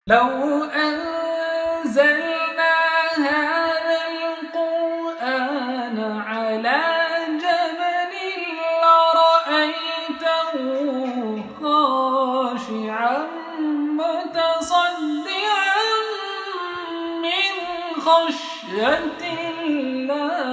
لو أنزلنا هذا القرآن على جبل لرأيته خاشعا متصدعا من خشية الله.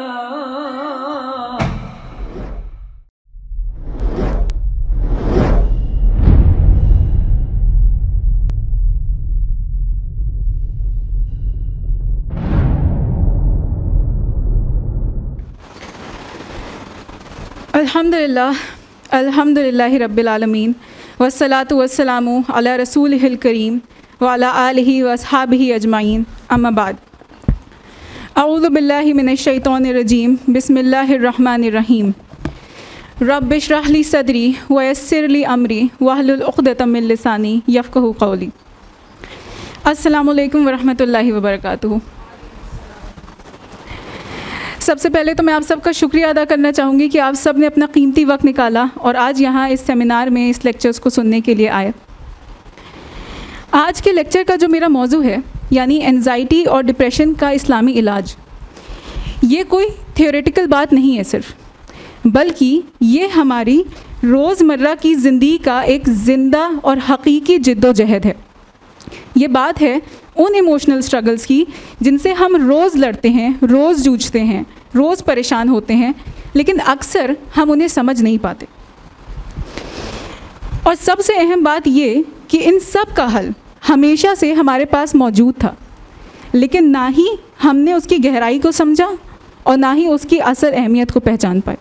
الحمدللہ رب العالمین والصلاة والسلام علی رسولہ الکریم وعلی آلہ واصحابہ اجمعین، اما بعد. اعوذ باللہ من الشیطان الرجیم، بسم اللہ الرحمن الرحیم. رب اشرح لی صدری ویسر لی امری واحلل عقدۃ من لسانی یفقہوا قولی. السلام علیکم ورحمۃ اللہ وبرکاتہ. سب سے پہلے تو میں آپ سب کا شکریہ ادا کرنا چاہوں گی کہ آپ سب نے اپنا قیمتی وقت نکالا اور آج یہاں اس سیمینار میں اس لیکچرز کو سننے کے لیے آئے. آج کے لیکچر کا جو میرا موضوع ہے یعنی اینزائٹی اور ڈپریشن کا اسلامی علاج، یہ کوئی تھیوریٹیکل بات نہیں ہے صرف، بلکہ یہ ہماری روزمرہ کی زندگی کا ایک زندہ اور حقیقی جد و جہد ہے. یہ بات ہے ان ایموشنل سٹرگلز کی جن سے ہم روز لڑتے ہیں، روز جوجھتے ہیں، روز پریشان ہوتے ہیں، لیکن اکثر ہم انہیں سمجھ نہیں پاتے. اور سب سے اہم بات یہ کہ ان سب کا حل ہمیشہ سے ہمارے پاس موجود تھا، لیکن نہ ہی ہم نے اس کی گہرائی کو سمجھا اور نہ ہی اس کی اصل اہمیت کو پہچان پائے.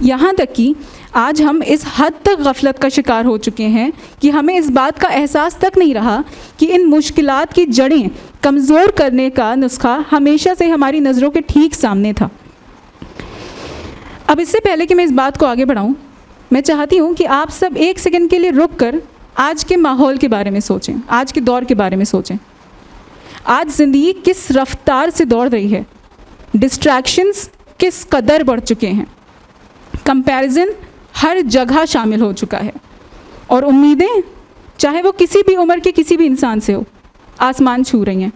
یہاں تک کہ آج ہم اس حد تک غفلت کا شکار ہو چکے ہیں کہ ہمیں اس بات کا احساس تک نہیں رہا کہ ان مشکلات کی جڑیں کمزور کرنے کا نسخہ ہمیشہ سے ہماری نظروں کے ٹھیک سامنے تھا. اب اس سے پہلے کہ میں اس بات کو آگے بڑھاؤں، میں چاہتی ہوں کہ آپ سب ایک سیکنڈ کے لیے رک کر آج کے ماحول کے بارے میں سوچیں، آج کے دور کے بارے میں سوچیں. آج زندگی کس رفتار سے دوڑ رہی ہے، ڈسٹریکشنز کس قدر بڑھ چکے ہیں، کمپیریزن ہر جگہ شامل ہو چکا ہے، اور امیدیں چاہے وہ کسی بھی عمر کے کسی بھی انسان سے ہو آسمان چھو رہی ہیں.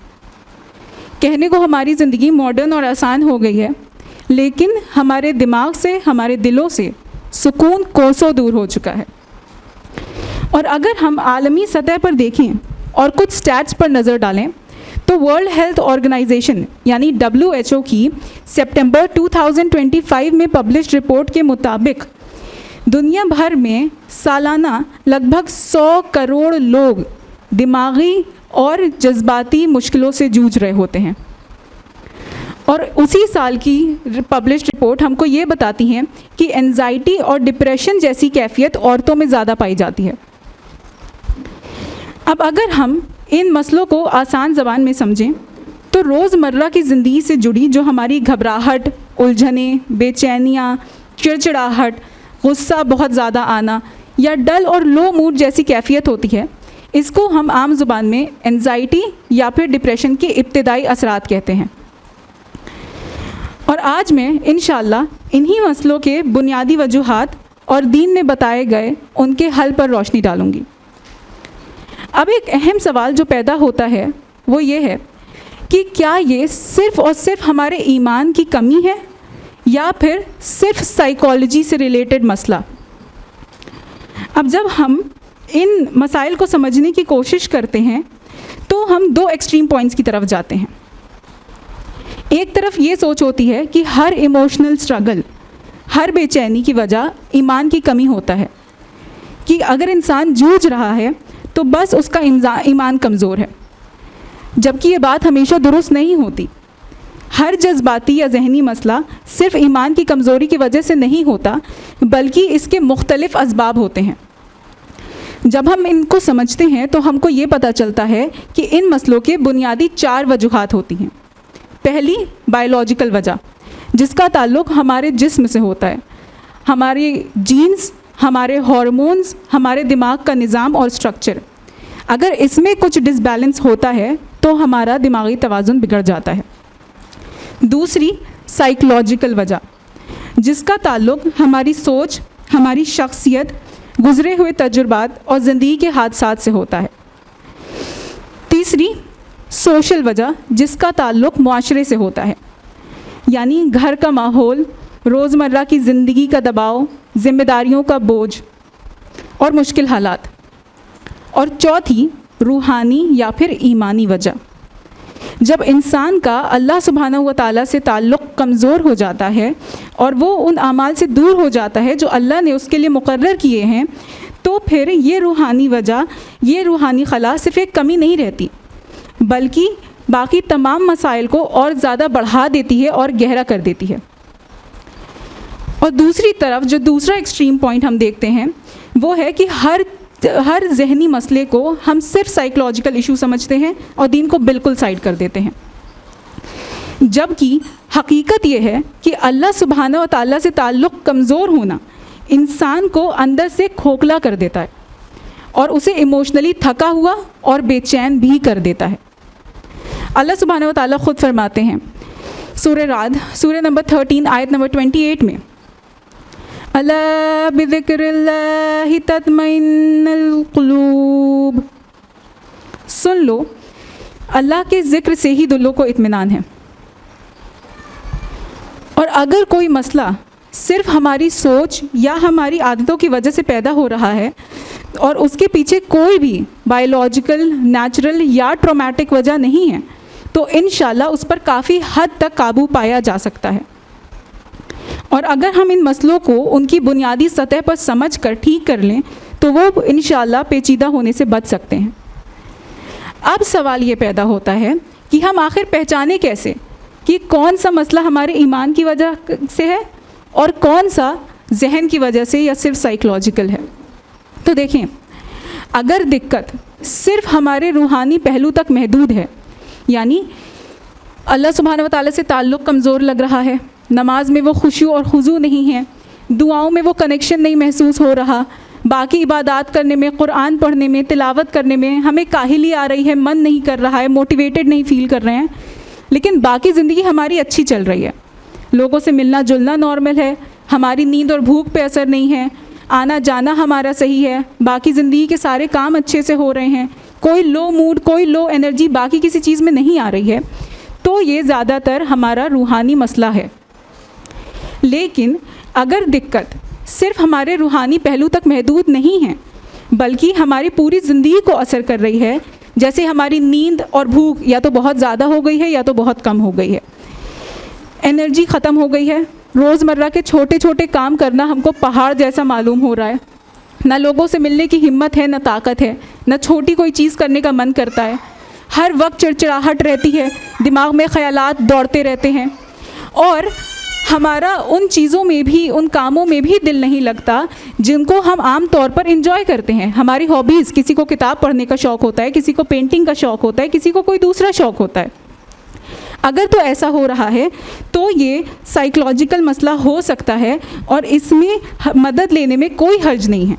کہنے کو ہماری زندگی ماڈرن اور آسان ہو گئی ہے، لیکن ہمارے دماغ سے، ہمارے دلوں سے سکون کوسوں دور ہو چکا ہے. اور اگر ہم عالمی سطح پر دیکھیں اور کچھ سٹیٹس پر نظر ڈالیں تو ورلڈ ہیلتھ آرگنائزیشن یعنی WHO کی سپٹمبر 2025 میں پبلشڈ رپورٹ کے مطابق دنیا بھر میں سالانہ لگ بھگ 100 کروڑ لوگ دماغی اور جذباتی مشکلوں سے جوجھ رہے ہوتے ہیں. اور اسی سال کی پبلشڈ رپورٹ ہم کو یہ بتاتی ہیں کہ اینزائٹی اور ڈپریشن جیسی کیفیت عورتوں میں زیادہ پائی جاتی ہے. اب اگر ہم ان مسئلوں کو آسان زبان میں سمجھیں تو روزمرہ کی زندگی سے جڑی جو ہماری گھبراہٹ، الجھنیں، بے چینیاں، چڑچڑاہٹ، غصہ بہت زیادہ آنا یا ڈل اور لو موڈ جیسی کیفیت ہوتی ہے، اس کو ہم عام زبان میں اینزائٹی یا پھر ڈپریشن کے ابتدائی اثرات کہتے ہیں. اور آج میں انشاءاللہ انہی مسئلوں کے بنیادی وجوہات اور دین میں بتائے گئے ان کے حل پر روشنی ڈالوں گی. اب ایک اہم سوال جو پیدا ہوتا ہے وہ یہ ہے کہ کیا یہ صرف اور صرف ہمارے ایمان کی کمی ہے یا پھر صرف سائیکالوجی سے ریلیٹڈ مسئلہ. اب جب ہم ان مسائل کو سمجھنے کی کوشش کرتے ہیں تو ہم دو ایکسٹریم پوائنٹس کی طرف جاتے ہیں. ایک طرف یہ سوچ ہوتی ہے کہ ہر ایموشنل سٹرگل، ہر بے چینی کی وجہ ایمان کی کمی ہوتا ہے، کہ اگر انسان جوجھ رہا ہے تو بس اس کا ایمان کمزور ہے، جبکہ یہ بات ہمیشہ درست نہیں ہوتی. ہر جذباتی یا ذہنی مسئلہ صرف ایمان کی کمزوری کی وجہ سے نہیں ہوتا، بلکہ اس کے مختلف اسباب ہوتے ہیں. جب ہم ان کو سمجھتے ہیں تو ہم کو یہ پتہ چلتا ہے کہ ان مسئلوں کے بنیادی 4 وجوہات ہوتی ہیں. پہلی بائیولوجیکل وجہ، جس کا تعلق ہمارے جسم سے ہوتا ہے، ہماری جینز، ہمارے ہارمونز، ہمارے دماغ کا نظام اور سٹرکچر. اگر اس میں کچھ ڈس بیلنس ہوتا ہے تو ہمارا دماغی توازن بگڑ جاتا ہے. دوسری سائیکولوجیکل وجہ، جس کا تعلق ہماری سوچ، ہماری شخصیت، گزرے ہوئے تجربات اور زندگی کے حادثات سے ہوتا ہے. تیسری سوشل وجہ جس کا تعلق معاشرے سے ہوتا ہے، یعنی گھر کا ماحول، روزمرہ کی زندگی کا دباؤ، ذمہ داریوں کا بوجھ اور مشکل حالات۔ اور چوتھی روحانی یا پھر ایمانی وجہ، جب انسان کا اللہ سبحانہ و تعالیٰ سے تعلق کمزور ہو جاتا ہے اور وہ ان اعمال سے دور ہو جاتا ہے جو اللہ نے اس کے لیے مقرر کیے ہیں، تو پھر یہ روحانی وجہ، یہ روحانی خلا صرف ایک کمی نہیں رہتی، بلکہ باقی تمام مسائل کو اور زیادہ بڑھا دیتی ہے اور گہرا کر دیتی ہے۔ اور دوسری طرف جو دوسرا ایکسٹریم پوائنٹ ہم دیکھتے ہیں وہ ہے کہ ہر ذہنی مسئلے کو ہم صرف سائیکولوجیکل ایشو سمجھتے ہیں اور دین کو بالکل سائڈ کر دیتے ہیں، جبکہ حقیقت یہ ہے کہ اللہ سبحانہ و تعالیٰ سے تعلق کمزور ہونا انسان کو اندر سے کھوکھلا کر دیتا ہے اور اسے ایموشنلی تھکا ہوا اور بے چین بھی کر دیتا ہے۔ اللہ سبحانہ و تعالیٰ خود فرماتے ہیں سورہ رعد سورہ نمبر 13 آیت نمبر 28 میں، الا بذکر اللہ تطمئن القلوب، سن لو اللہ کے ذکر سے ہی دلوں کو اطمینان ہے۔ اور اگر کوئی مسئلہ صرف ہماری سوچ یا ہماری عادتوں کی وجہ سے پیدا ہو رہا ہے اور اس کے پیچھے کوئی بھی بایولوجیکل، نیچرل یا ٹرومیٹک وجہ نہیں ہے، تو انشاءاللہ اس پر کافی حد تک قابو پایا جا سکتا ہے۔ اور اگر ہم ان مسئلوں کو ان کی بنیادی سطح پر سمجھ کر ٹھیک کر لیں تو وہ انشاءاللہ پیچیدہ ہونے سے بچ سکتے ہیں۔ اب سوال یہ پیدا ہوتا ہے کہ ہم آخر پہچانے کیسے کہ کون سا مسئلہ ہمارے ایمان کی وجہ سے ہے اور کون سا ذہن کی وجہ سے یا صرف سائیکولوجیکل ہے۔ تو دیکھیں، اگر دقت صرف ہمارے روحانی پہلو تک محدود ہے، یعنی اللہ سبحانہ و تعالیٰ سے تعلق کمزور لگ رہا ہے، نماز میں وہ خشوع اور خضوع نہیں ہے، دعاؤں میں وہ کنیکشن نہیں محسوس ہو رہا، باقی عبادات کرنے میں، قرآن پڑھنے میں، تلاوت کرنے میں ہمیں کاہلی آ رہی ہے، من نہیں کر رہا ہے، موٹیویٹڈ نہیں فیل کر رہے ہیں، لیکن باقی زندگی ہماری اچھی چل رہی ہے، لوگوں سے ملنا جلنا نارمل ہے، ہماری نیند اور بھوک پہ اثر نہیں ہے، آنا جانا ہمارا صحیح ہے، باقی زندگی کے سارے کام اچھے سے ہو رہے ہیں، کوئی لو موڈ، کوئی لو انرجی باقی کسی چیز میں نہیں آ رہی ہے، تو یہ زیادہ تر ہمارا روحانی مسئلہ ہے۔ لیکن اگر دقت صرف ہمارے روحانی پہلو تک محدود نہیں ہے بلکہ ہماری پوری زندگی کو اثر کر رہی ہے، جیسے ہماری نیند اور بھوک یا تو بہت زیادہ ہو گئی ہے یا تو بہت کم ہو گئی ہے، انرجی ختم ہو گئی ہے، روزمرہ کے چھوٹے چھوٹے کام کرنا ہم کو پہاڑ جیسا معلوم ہو رہا ہے، نہ لوگوں سے ملنے کی ہمت ہے، نہ طاقت ہے، نہ چھوٹی کوئی چیز کرنے کا من کرتا ہے، ہر وقت چڑچڑاہٹ رہتی ہے، دماغ میں خیالات دوڑتے رہتے ہیں، اور ہمارا ان چیزوں میں بھی، ان کاموں میں بھی دل نہیں لگتا جن کو ہم عام طور پر انجوائے کرتے ہیں۔ ہماری ہابیز، کسی کو کتاب پڑھنے کا شوق ہوتا ہے، کسی کو پینٹنگ کا شوق ہوتا ہے، کسی کو کوئی دوسرا شوق ہوتا ہے۔ اگر تو ایسا ہو رہا ہے تو یہ سائیکولوجیکل مسئلہ ہو سکتا ہے اور اس میں مدد لینے میں کوئی حرج نہیں ہے۔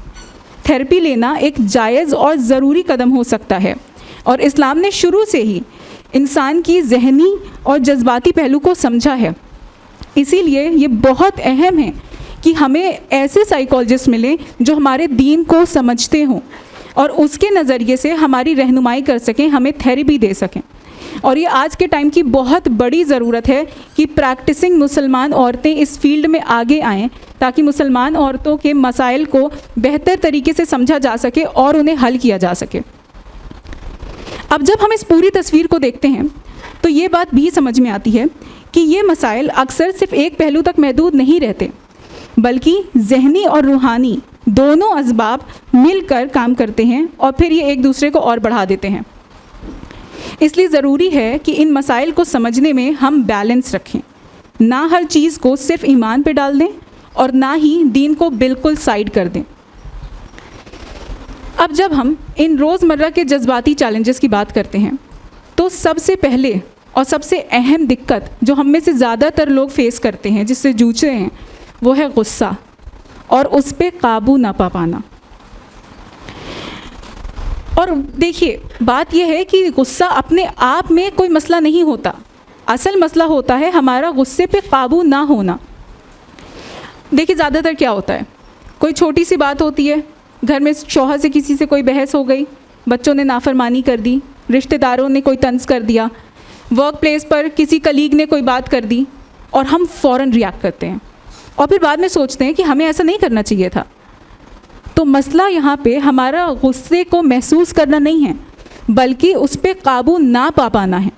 تھیراپی لینا ایک جائز اور ضروری قدم ہو سکتا ہے، اور اسلام نے شروع سے ہی انسان کی ذہنی اور جذباتی پہلو کو سمجھا ہے۔ اسی لیے یہ بہت اہم ہے کہ ہمیں ایسے سائیکالوجسٹ ملیں جو ہمارے دین کو سمجھتے ہوں اور اس کے نظریے سے ہماری رہنمائی کر سکیں، ہمیں تھیراپی دے سکیں۔ اور یہ آج کے ٹائم کی بہت بڑی ضرورت ہے کہ پریکٹسنگ مسلمان عورتیں اس فیلڈ میں آگے آئیں تاکہ مسلمان عورتوں کے مسائل کو بہتر طریقے سے سمجھا جا سکے اور انہیں حل کیا جا سکے۔ اب جب ہم اس پوری تصویر کو دیکھتے ہیں تو یہ بات بھی سمجھ میں آتی ہے کہ یہ مسائل اکثر صرف ایک پہلو تک محدود نہیں رہتے، بلکہ ذہنی اور روحانی دونوں اسباب مل کر کام کرتے ہیں اور پھر یہ ایک دوسرے کو اور بڑھا دیتے ہیں۔ اس لیے ضروری ہے کہ ان مسائل کو سمجھنے میں ہم بیلنس رکھیں، نہ ہر چیز کو صرف ایمان پہ ڈال دیں اور نہ ہی دین کو بالکل سائڈ کر دیں۔ اب جب ہم ان روزمرہ کے جذباتی چیلنجز کی بات کرتے ہیں تو سب سے پہلے اور سب سے اہم دقت جو ہم میں سے زیادہ تر لوگ فیس کرتے ہیں، جس سے جوجھ رہے ہیں، وہ ہے غصہ اور اس پہ قابو نہ پا پانا۔ اور دیکھیے، بات یہ ہے کہ غصہ اپنے آپ میں کوئی مسئلہ نہیں ہوتا، اصل مسئلہ ہوتا ہے ہمارا غصے پہ قابو نہ ہونا۔ دیکھیے زیادہ تر کیا ہوتا ہے، کوئی چھوٹی سی بات ہوتی ہے، گھر میں شوہر سے کسی سے کوئی بحث ہو گئی، بچوں نے نافرمانی کر دی، رشتہ داروں نے کوئی طنز کر دیا, ورک پلیس پر کسی کلیگ نے کوئی بات کر دی, اور ہم فوراً ریئیکٹ کرتے ہیں اور پھر بعد میں سوچتے ہیں کہ ہمیں ایسا نہیں کرنا چاہیے تھا. تو مسئلہ یہاں پہ ہمارا غصے کو محسوس کرنا نہیں ہے, بلکہ اس پہ قابو نہ پا پانا ہے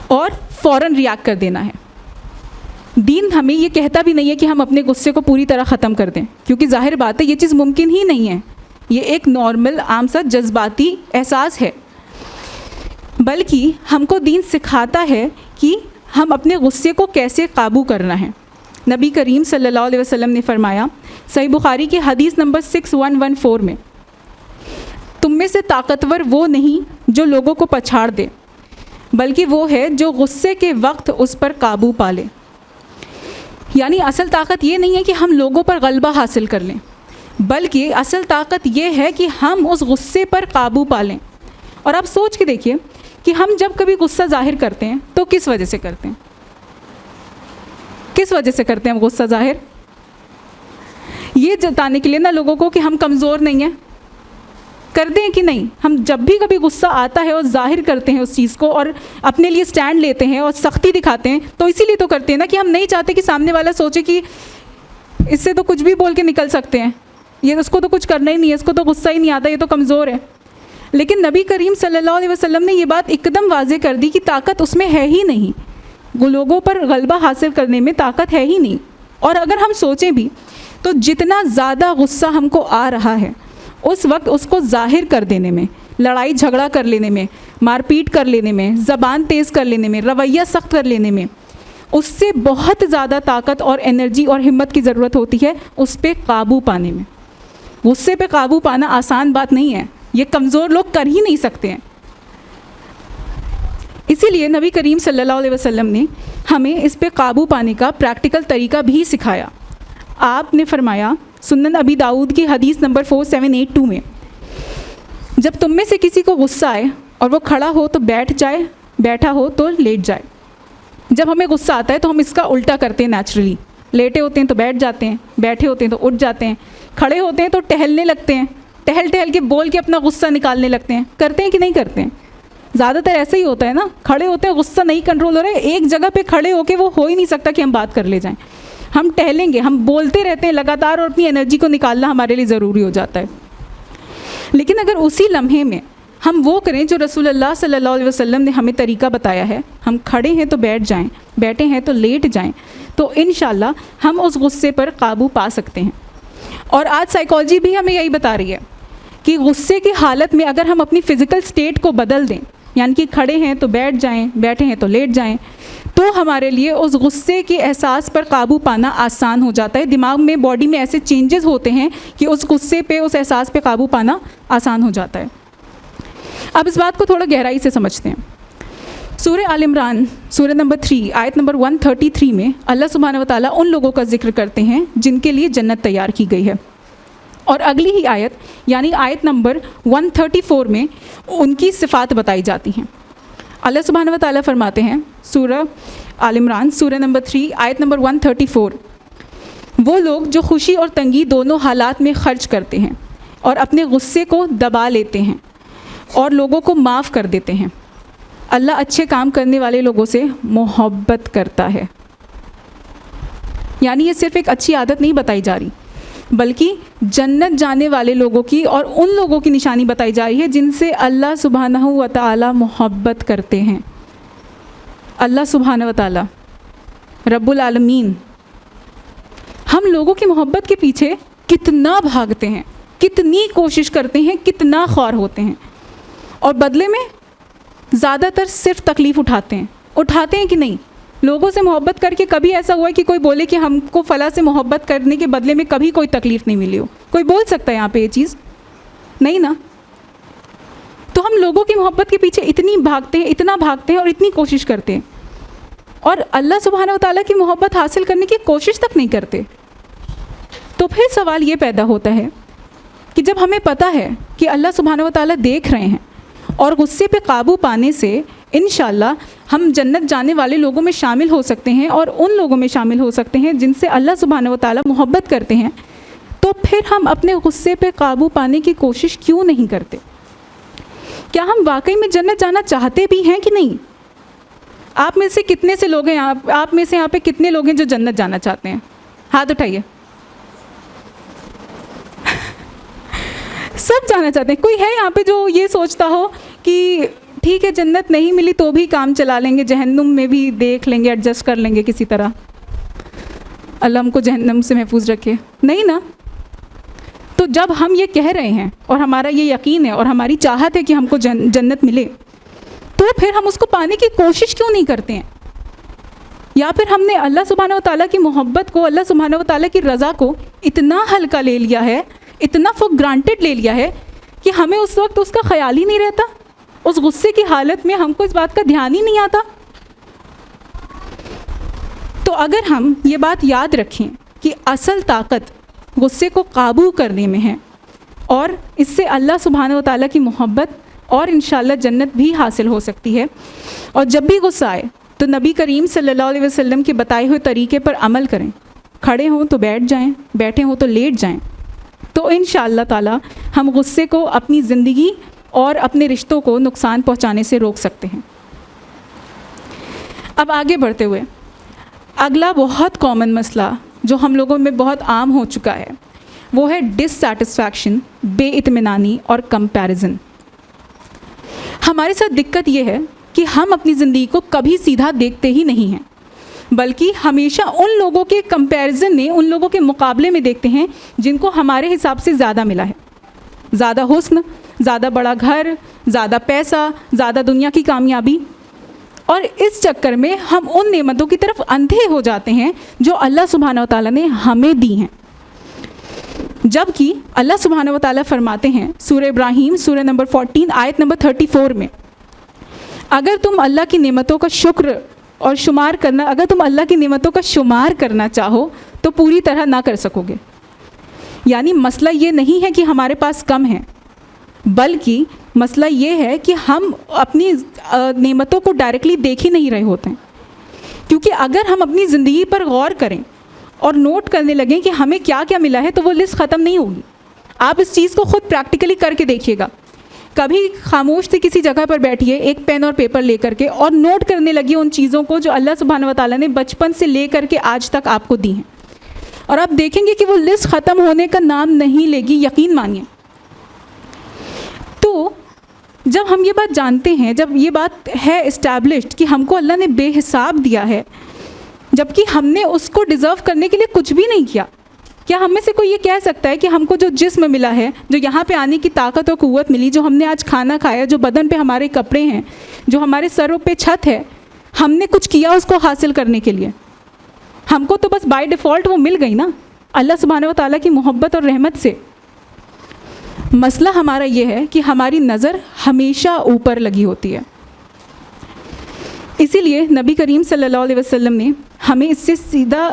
اور فوراً ریئیکٹ کر دینا ہے. دین ہمیں یہ کہتا بھی نہیں ہے کہ ہم اپنے غصے کو پوری طرح ختم کر دیں, کیونکہ ظاہر بات ہے یہ چیز ممکن ہی نہیں ہے. یہ ایک نارمل عام سا جذباتی احساس ہے, بلکہ ہم کو دین سکھاتا ہے کہ ہم اپنے غصے کو کیسے قابو کرنا ہے. نبی کریم صلی اللہ علیہ وسلم نے فرمایا صحیح بخاری کی حدیث نمبر 6114 میں, تم میں سے طاقتور وہ نہیں جو لوگوں کو پچھاڑ دے, بلکہ وہ ہے جو غصے کے وقت اس پر قابو پا لے. یعنی اصل طاقت یہ نہیں ہے کہ ہم لوگوں پر غلبہ حاصل کر لیں, بلکہ اصل طاقت یہ ہے کہ ہم اس غصے پر قابو پا لیں. اور آپ سوچ کے دیکھیے کہ ہم جب کبھی غصہ ظاہر کرتے ہیں تو کس وجہ سے کرتے ہیں؟ کس وجہ سے کرتے ہیں ہم غصہ ظاہر؟ یہ جتانے کے لیے نا لوگوں کو کہ ہم کمزور نہیں ہیں. کرتے ہیں کہ نہیں؟ ہم جب بھی کبھی غصہ آتا ہے اور ظاہر کرتے ہیں اس چیز کو اور اپنے لیے سٹینڈ لیتے ہیں اور سختی دکھاتے ہیں, تو اسی لیے تو کرتے ہیں نا کہ ہم نہیں چاہتے کہ سامنے والا سوچے کہ اس سے تو کچھ بھی بول کے نکل سکتے ہیں, یہ اس کو تو کچھ کرنا ہی نہیں ہے, اس کو تو غصہ ہی نہیں آتا, یہ تو کمزور ہے. لیکن نبی کریم صلی اللہ علیہ وسلم نے یہ بات ایک دم واضح کر دی کہ طاقت اس میں ہے ہی نہیں, وہ لوگوں پر غلبہ حاصل کرنے میں طاقت ہے ہی نہیں. اور اگر ہم سوچیں بھی تو جتنا زیادہ غصہ ہم کو آ رہا ہے اس وقت اس کو ظاہر کر دینے میں, لڑائی جھگڑا کر لینے میں, مار پیٹ کر لینے میں, زبان تیز کر لینے میں, رویہ سخت کر لینے میں, اس سے بہت زیادہ طاقت اور انرجی اور ہمت کی ضرورت ہوتی ہے اس پہ قابو پانے میں. غصے پہ قابو پانا آسان بات نہیں ہے, یہ کمزور لوگ کر ہی نہیں سکتے ہیں. اسی لیے نبی کریم صلی اللہ علیہ وسلم نے ہمیں اس پہ قابو پانے کا پریکٹیکل طریقہ بھی سکھایا. آپ نے فرمایا سنن ابی داؤد کی حدیث نمبر 4782 میں, جب تم میں سے کسی کو غصہ آئے اور وہ کھڑا ہو تو بیٹھ جائے, بیٹھا ہو تو لیٹ جائے. جب ہمیں غصہ آتا ہے تو ہم اس کا الٹا کرتے ہیں نیچرلی, لیٹے ہوتے ہیں تو بیٹھ جاتے ہیں, بیٹھے ہوتے ہیں تو اٹھ جاتے ہیں, کھڑے ہوتے ہیں تو ٹہلنے لگتے ہیں, ٹہل ٹہل کے بول کے اپنا غصہ نکالنے لگتے ہیں. کرتے ہیں کہ نہیں کرتے ہیں؟ زیادہ تر ایسا ہی ہوتا ہے نا, کھڑے ہوتے ہیں غصہ نہیں کنٹرول ہو رہا ہے, ایک جگہ پہ کھڑے ہو کے وہ ہو ہی نہیں سکتا کہ ہم بات کر لے جائیں. ہم ٹہلیں گے, ہم بولتے رہتے ہیں لگاتار, اور اپنی انرجی کو نکالنا ہمارے لیے ضروری ہو جاتا ہے. لیکن اگر اسی لمحے میں ہم وہ کریں جو رسول اللہ صلی اللہ علیہ وسلم نے ہمیں طریقہ بتایا ہے, ہم کھڑے ہیں تو بیٹھ جائیں, بیٹھے ہیں تو لیٹ جائیں, تو انشاءاللہ ہم اس غصے پر قابو پا سکتے ہیں. اور آج سائیکالوجی بھی ہمیں یہی بتا رہی ہے کہ غصے کی حالت میں اگر ہم اپنی فزیکل سٹیٹ کو بدل دیں, یعنی کہ کھڑے ہیں تو بیٹھ جائیں, بیٹھے ہیں تو لیٹ جائیں, تو ہمارے لیے اس غصے کے احساس پر قابو پانا آسان ہو جاتا ہے. دماغ میں, باڈی میں ایسے چینجز ہوتے ہیں کہ اس غصے پہ, اس احساس پہ قابو پانا آسان ہو جاتا ہے. اب اس بات کو تھوڑا گہرائی سے سمجھتے ہیں. سورہ آل عمران سورہ نمبر 3 آیت نمبر 133 میں اللہ سبحانہ و تعالیٰ ان لوگوں کا ذکر کرتے ہیں جن کے لیے جنت تیار کی گئی ہے, اور اگلی ہی آیت یعنی آیت نمبر 134 میں ان کی صفات بتائی جاتی ہیں. اللہ سبحانہ و تعالیٰ فرماتے ہیں سورہ آل عمران سورہ نمبر 3 آیت نمبر 134, وہ لوگ جو خوشی اور تنگی دونوں حالات میں خرچ کرتے ہیں اور اپنے غصے کو دبا لیتے ہیں اور لوگوں کو معاف کر دیتے ہیں, اللہ اچھے کام کرنے والے لوگوں سے محبت کرتا ہے. یعنی یہ صرف ایک اچھی عادت نہیں بتائی جا رہی, بلکہ جنت جانے والے لوگوں کی اور ان لوگوں کی نشانی بتائی جا رہی ہے جن سے اللہ سبحانہ و تعالی محبت کرتے ہیں. اللہ سبحانہ و تعالی رب العالمین ہم لوگوں کی محبت کے پیچھے کتنا بھاگتے ہیں, کتنی کوشش کرتے ہیں, کتنا خوار ہوتے ہیں, اور بدلے میں زیادہ تر صرف تکلیف اٹھاتے ہیں کہ نہیں؟ لوگوں سے محبت کر کے کبھی ایسا ہوا ہے کہ کوئی بولے کہ ہم کو فلاں سے محبت کرنے کے بدلے میں کبھی کوئی تکلیف نہیں ملی ہو؟ کوئی بول سکتا ہے یہاں پہ یہ چیز؟ نہیں نا. تو ہم لوگوں کی محبت کے پیچھے اتنا بھاگتے ہیں اور اتنی کوشش کرتے ہیں, اور اللہ سبحانہ و تعالیٰ کی محبت حاصل کرنے کی کوشش تک نہیں کرتے. تو پھر سوال یہ پیدا ہوتا ہے کہ جب ہمیں پتہ ہے کہ اللہ سبحانہ و تعالیٰ دیکھ رہے ہیں اور غصے پہ قابو پانے سے انشاءاللہ ہم جنت جانے والے لوگوں میں شامل ہو سکتے ہیں اور ان لوگوں میں شامل ہو سکتے ہیں جن سے اللہ سبحانہ و تعالیٰ محبت کرتے ہیں, تو پھر ہم اپنے غصے پہ قابو پانے کی کوشش کیوں نہیں کرتے؟ کیا ہم واقعی میں جنت جانا چاہتے بھی ہیں کہ نہیں؟ آپ میں سے کتنے سے لوگ ہیں آپ میں سے یہاں پہ کتنے لوگ ہیں جو جنت جانا چاہتے ہیں؟ ہاتھ اٹھائیے. سب جانا چاہتے ہیں. کوئی ہے یہاں پہ جو یہ سوچتا ہو کہ ٹھیک ہے جنت نہیں ملی تو بھی کام چلا لیں گے, جہنم میں بھی دیکھ لیں گے, ایڈجسٹ کر لیں گے کسی طرح, اللہ ہم کو جہنم سے محفوظ رکھے؟ نہیں نا. تو جب ہم یہ کہہ رہے ہیں اور ہمارا یہ یقین ہے اور ہماری چاہت ہے کہ ہم کو جنت ملے, تو پھر ہم اس کو پانے کی کوشش کیوں نہیں کرتے ہیں؟ یا پھر ہم نے اللہ سبحانہ و تعالیٰ کی محبت کو, اللہ سبحانہ و تعالیٰ کی رضا کو اتنا ہلکا لے لیا ہے, اتنا فور گرانٹیڈ لے لیا ہے کہ ہمیں اس وقت اس کا خیال ہی نہیں رہتا. اس غصے کی حالت میں ہم کو اس بات کا دھیان ہی نہیں آتا. تو اگر ہم یہ بات یاد رکھیں کہ اصل طاقت غصے کو قابو کرنے میں ہے, اور اس سے اللہ سبحانہ و تعالیٰ کی محبت اور انشاءاللہ جنت بھی حاصل ہو سکتی ہے. اور جب بھی غصہ آئے تو نبی کریم صلی اللہ علیہ وسلم کے بتائے ہوئے طریقے پر عمل کریں. کھڑے ہوں تو بیٹھ جائیں, بیٹھے ہوں تو لیٹ جائیں. تو انشاءاللہ تعالیٰ ہم غصے کو اپنی زندگی اور اپنے رشتوں کو نقصان پہنچانے سے روک سکتے ہیں. اب آگے بڑھتے ہوئے اگلا بہت کامن مسئلہ جو ہم لوگوں میں بہت عام ہو چکا ہے وہ ہے ڈس سیٹسفیکشن, بے اطمینانی اور کمپیریزن. ہمارے ساتھ دقت یہ ہے کہ ہم اپنی زندگی کو کبھی سیدھا دیکھتے ہی نہیں ہیں, بلکہ ہمیشہ ان لوگوں کے کمپیریزن میں, ان لوگوں کے مقابلے میں دیکھتے ہیں جن کو ہمارے حساب سے زیادہ ملا ہے. زیادہ حسن, زیادہ بڑا گھر, زیادہ پیسہ, زیادہ دنیا کی کامیابی. اور اس چکر میں ہم ان نعمتوں کی طرف اندھے ہو جاتے ہیں جو اللہ سبحانہ و تعالیٰ نے ہمیں دی ہیں. جبکہ اللہ سبحانہ و تعالیٰ فرماتے ہیں سورہ ابراہیم سورہ نمبر 14 آیت نمبر 34 میں, اگر تم اللہ کی نعمتوں کا شکر اور شمار کرنا, اگر تم اللہ کی نعمتوں کا شمار کرنا چاہو تو پوری طرح نہ کر سکو گے. یعنی مسئلہ یہ نہیں ہے کہ ہمارے پاس کم ہے, بلکہ مسئلہ یہ ہے کہ ہم اپنی نعمتوں کو ڈائریکٹلی دیکھ ہی نہیں رہے ہوتے ہیں. کیونکہ اگر ہم اپنی زندگی پر غور کریں اور نوٹ کرنے لگیں کہ ہمیں کیا کیا ملا ہے تو وہ لسٹ ختم نہیں ہوگی. آپ اس چیز کو خود پریکٹیکلی کر کے دیکھیے گا. کبھی خاموش سے کسی جگہ پر بیٹھیے ایک پین اور پیپر لے کر کے اور نوٹ کرنے لگیے ان چیزوں کو جو اللہ سبحانہ و تعالیٰ نے بچپن سے لے کر کے آج تک آپ کو دی ہیں, اور آپ دیکھیں گے کہ وہ لسٹ ختم ہونے کا نام نہیں لے گی, یقین مانیے. تو جب ہم یہ بات جانتے ہیں, جب یہ بات ہے اسٹیبلشڈ کہ ہم کو اللہ نے بے حساب دیا ہے, جبکہ ہم نے اس کو ڈیزرو کرنے کے لیے کچھ بھی نہیں کیا, کیا ہم میں سے کوئی یہ کہہ سکتا ہے کہ ہم کو جو جسم ملا ہے, جو یہاں پہ آنے کی طاقت اور قوت ملی, جو ہم نے آج کھانا کھایا, جو بدن پہ ہمارے کپڑے ہیں, جو ہمارے سروں پہ چھت ہے, ہم نے کچھ کیا اس کو حاصل کرنے کے لیے؟ ہم کو تو بس بائی ڈیفالٹ وہ مل گئی نا اللہ سبحانہ و تعالیٰ کی محبت اور رحمت سے. مسئلہ ہمارا یہ ہے کہ ہماری نظر ہمیشہ اوپر لگی ہوتی ہے. اسی لیے نبی کریم صلی اللہ علیہ وسلم نے ہمیں اس سے سیدھا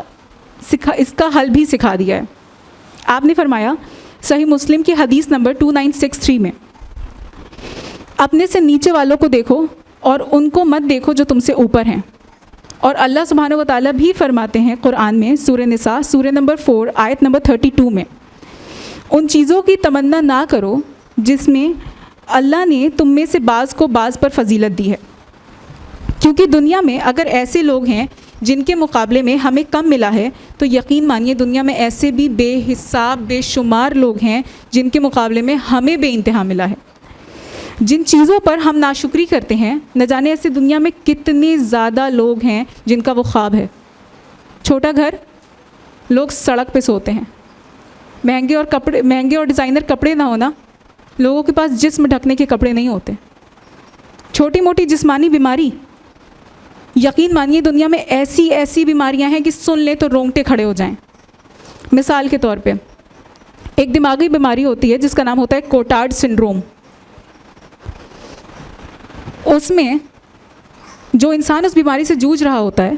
اس کا حل بھی سکھا دیا ہے. آپ نے فرمایا صحیح مسلم کی حدیث نمبر 2963 میں, اپنے سے نیچے والوں کو دیکھو اور ان کو مت دیکھو جو تم سے اوپر ہیں. اور اللہ سبحانہ و تعالیٰ بھی فرماتے ہیں قرآن میں سورہ نساء سورہ نمبر 4 آیت نمبر 32 میں, ان چیزوں کی تمنا نہ کرو جس میں اللہ نے تم میں سے بعض کو بعض پر فضیلت دی ہے, کیونکہ دنیا میں اگر ایسے لوگ ہیں جن کے مقابلے میں ہمیں کم ملا ہے تو یقین مانیے دنیا میں ایسے بھی بے حساب بے شمار لوگ ہیں جن کے مقابلے میں ہمیں بے انتہا ملا ہے. جن چیزوں پر ہم ناشکری کرتے ہیں, نہ جانے ایسے دنیا میں کتنے زیادہ لوگ ہیں جن کا وہ خواب ہے. چھوٹا گھر, لوگ سڑک پہ سوتے ہیں, مہنگے اور ڈیزائنر کپڑے نہ ہونا, لوگوں کے پاس جسم ڈھکنے کے کپڑے نہیں ہوتے. چھوٹی موٹی جسمانی بیماری, یقین مانیے دنیا میں ایسی بیماریاں ہیں کہ سن لیں تو رونگٹے کھڑے ہو جائیں. مثال کے طور پہ ایک دماغی بیماری ہوتی ہے جس کا نام ہوتا ہے کوٹارڈ سنڈروم. اس میں جو انسان اس بیماری سے جوجھ رہا ہوتا ہے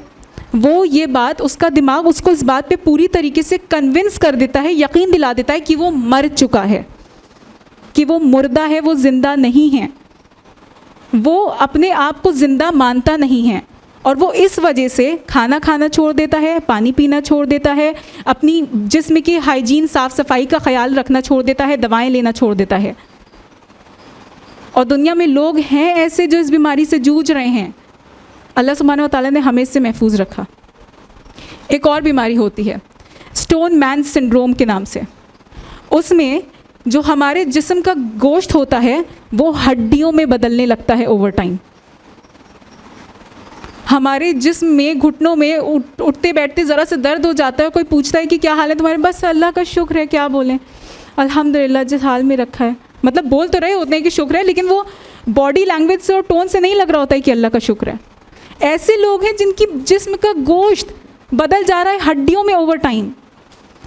وہ یہ بات, اس کا دماغ اس کو اس بات پہ پوری طریقے سے کنونس کر دیتا ہے, یقین دلا دیتا ہے کہ وہ مر چکا ہے, کہ وہ مردہ ہے, وہ زندہ نہیں ہے. وہ اپنے آپ کو زندہ مانتا نہیں ہے, اور وہ اس وجہ سے کھانا کھانا چھوڑ دیتا ہے, پانی پینا چھوڑ دیتا ہے, اپنی جسم کی ہائیجین صاف صفائی کا خیال رکھنا چھوڑ دیتا ہے, دوائیں لینا چھوڑ دیتا ہے. اور دنیا میں لوگ ہیں ایسے جو اس بیماری سے جوجھ رہے ہیں. اللہ سبحانہ و تعالیٰ نے ہمیں اس سے محفوظ رکھا. ایک اور بیماری ہوتی ہے اسٹون مین سنڈروم کے نام سے. اس میں جو ہمارے جسم کا گوشت ہوتا ہے وہ ہڈیوں میں بدلنے لگتا ہے اوور ٹائم. ہمارے جسم میں گھٹنوں میں اٹھتے بیٹھتے ذرا سے درد ہو جاتا ہے, کوئی پوچھتا ہے کہ کیا حال ہے تمہارے, بس اللہ کا شکر ہے, کیا بولیں, الحمدللہ جس حال میں رکھا ہے. مطلب بول تو رہے ہوتے ہیں کہ شکر ہے, لیکن وہ باڈی لینگویج سے اور ٹون سے نہیں لگ رہا ہوتا ہے کہ اللہ کا شکر ہے. ایسے لوگ ہیں جن کی جسم کا گوشت بدل جا رہا ہے ہڈیوں میں اوور ٹائم.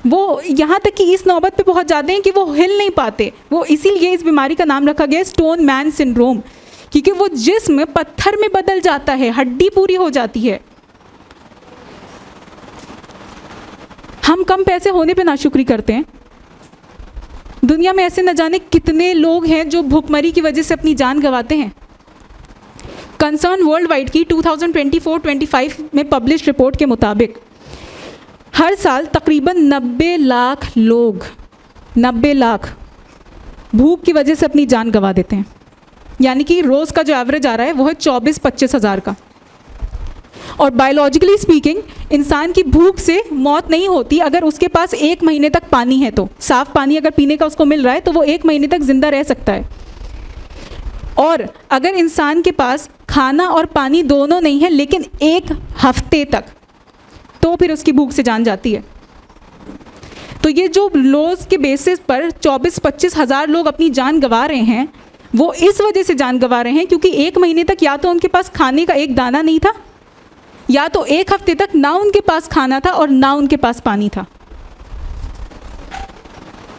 وہ یہاں تک کہ اس نوبت پہ پہنچ جاتے ہیں کہ وہ ہل نہیں پاتے. وہ اسی لیے اس بیماری کا نام رکھا گیا اسٹون مین سنڈروم, کیونکہ وہ جسم پتھر میں بدل جاتا ہے, ہڈی پوری ہو جاتی ہے. ہم کم پیسے ہونے پہ ناشکری کرتے ہیں. دنیا میں ایسے نہ جانے کتنے لوگ ہیں جو بھوک مری کی وجہ سے اپنی جان گنواتے ہیں. کنسرن ورلڈ وائڈ کی 2024-25 میں پبلش رپورٹ کے مطابق ہر سال تقریباً 90 لاکھ لوگ 90 لاکھ بھوک کی وجہ سے اپنی جان گنوا دیتے ہیں. یعنی کہ روز کا جو ایوریج آ رہا ہے وہ ہے 24-25 ہزار کا. اور بایولوجیکلی اسپیکنگ انسان کی بھوک سے موت نہیں ہوتی اگر اس کے پاس 1 مہینے تک پانی ہے. تو صاف پانی اگر پینے کا اس کو مل رہا ہے تو وہ 1 مہینے تک زندہ رہ سکتا ہے. اور اگر انسان کے پاس کھانا اور پانی دونوں نہیں ہے لیکن 1 ہفتے تک, تو پھر اس کی بھوک سے جان جاتی ہے. تو یہ جو روز کے بیسس پر 24-25 ہزار لوگ اپنی جان گنوا رہے ہیں, وہ اس وجہ سے جان گنوا رہے ہیں کیونکہ 1 مہینے تک یا تو ان کے پاس کھانے کا ایک دانہ نہیں تھا, یا تو 1 ہفتے تک نہ ان کے پاس کھانا تھا اور نہ ان کے پاس پانی تھا.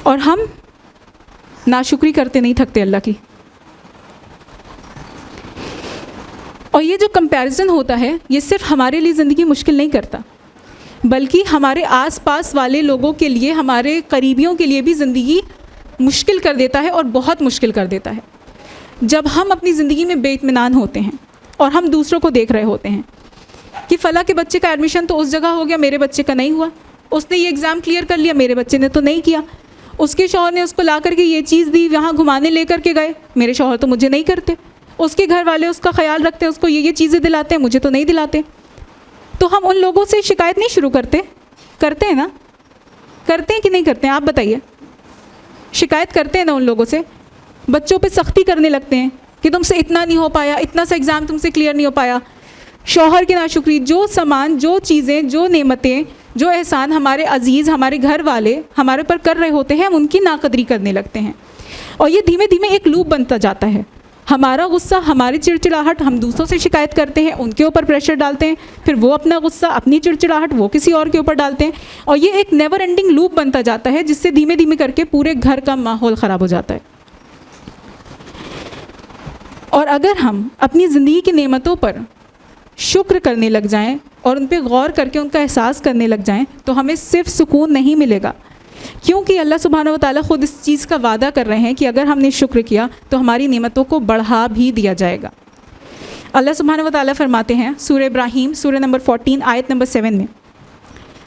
اور ہم ناشکری کرتے نہیں تھکتے اللہ کی. اور یہ جو کمپیریزن ہوتا ہے یہ صرف ہمارے لیے زندگی مشکل نہیں کرتا, بلکہ ہمارے آس پاس والے لوگوں کے لیے, ہمارے قریبیوں کے لیے بھی زندگی مشکل کر دیتا ہے, اور بہت مشکل کر دیتا ہے. جب ہم اپنی زندگی میں بے اطمینان ہوتے ہیں اور ہم دوسروں کو دیکھ رہے ہوتے ہیں کہ فلاں کے بچے کا ایڈمیشن تو اس جگہ ہو گیا, میرے بچے کا نہیں ہوا, اس نے یہ ایگزام کلیئر کر لیا, میرے بچے نے تو نہیں کیا, اس کے شوہر نے اس کو لا کر کے یہ چیز دی, وہاں گھمانے لے کر کے گئے, میرے شوہر تو مجھے نہیں کرتے, اس کے گھر والے اس کا خیال رکھتے ہیں, اس کو یہ چیزیں دلاتے ہیں, مجھے تو نہیں دلاتے. تو ہم ان لوگوں سے شکایت نہیں شروع کرتے ہیں نا, کرتے ہیں کہ نہیں کرتے ہیں, آپ بتائیے. شکایت کرتے ہیں نا ان لوگوں سے. بچوں پہ سختی کرنے لگتے ہیں کہ تم سے اتنا نہیں ہو پایا, اتنا سا ایگزام تم سے کلیئر نہیں ہو پایا. شوہر کی ناشکری, جو سامان, جو چیزیں, جو نعمتیں, جو احسان ہمارے عزیز, ہمارے گھر والے ہمارے پر کر رہے ہوتے ہیں, ہم ان کی ناقدری کرنے لگتے ہیں. اور یہ دھیمے دھیمے ایک لوپ بنتا جاتا ہے. ہمارا غصہ, ہماری چڑچڑاہٹ, ہم دوسروں سے شکایت کرتے ہیں, ان کے اوپر پریشر ڈالتے ہیں, پھر وہ اپنا غصہ, اپنی چڑچڑاہٹ وہ کسی اور کے اوپر ڈالتے ہیں, اور یہ ایک نیور اینڈنگ لوپ بنتا جاتا ہے جس سے دھیمے دھیمے کر کے پورے گھر کا ماحول خراب ہو جاتا ہے. اور اگر ہم اپنی زندگی کی نعمتوں پر شکر کرنے لگ جائیں اور ان پہ غور کر کے ان کا احساس کرنے لگ جائیں تو ہمیں صرف سکون نہیں ملے گا, کیونکہ اللہ سبحانہ و تعالیٰ خود اس چیز کا وعدہ کر رہے ہیں کہ اگر ہم نے شکر کیا تو ہماری نعمتوں کو بڑھا بھی دیا جائے گا. اللہ سبحانہ و تعالیٰ فرماتے ہیں سورہ ابراہیم سورہ نمبر 14 آیت نمبر 7 میں,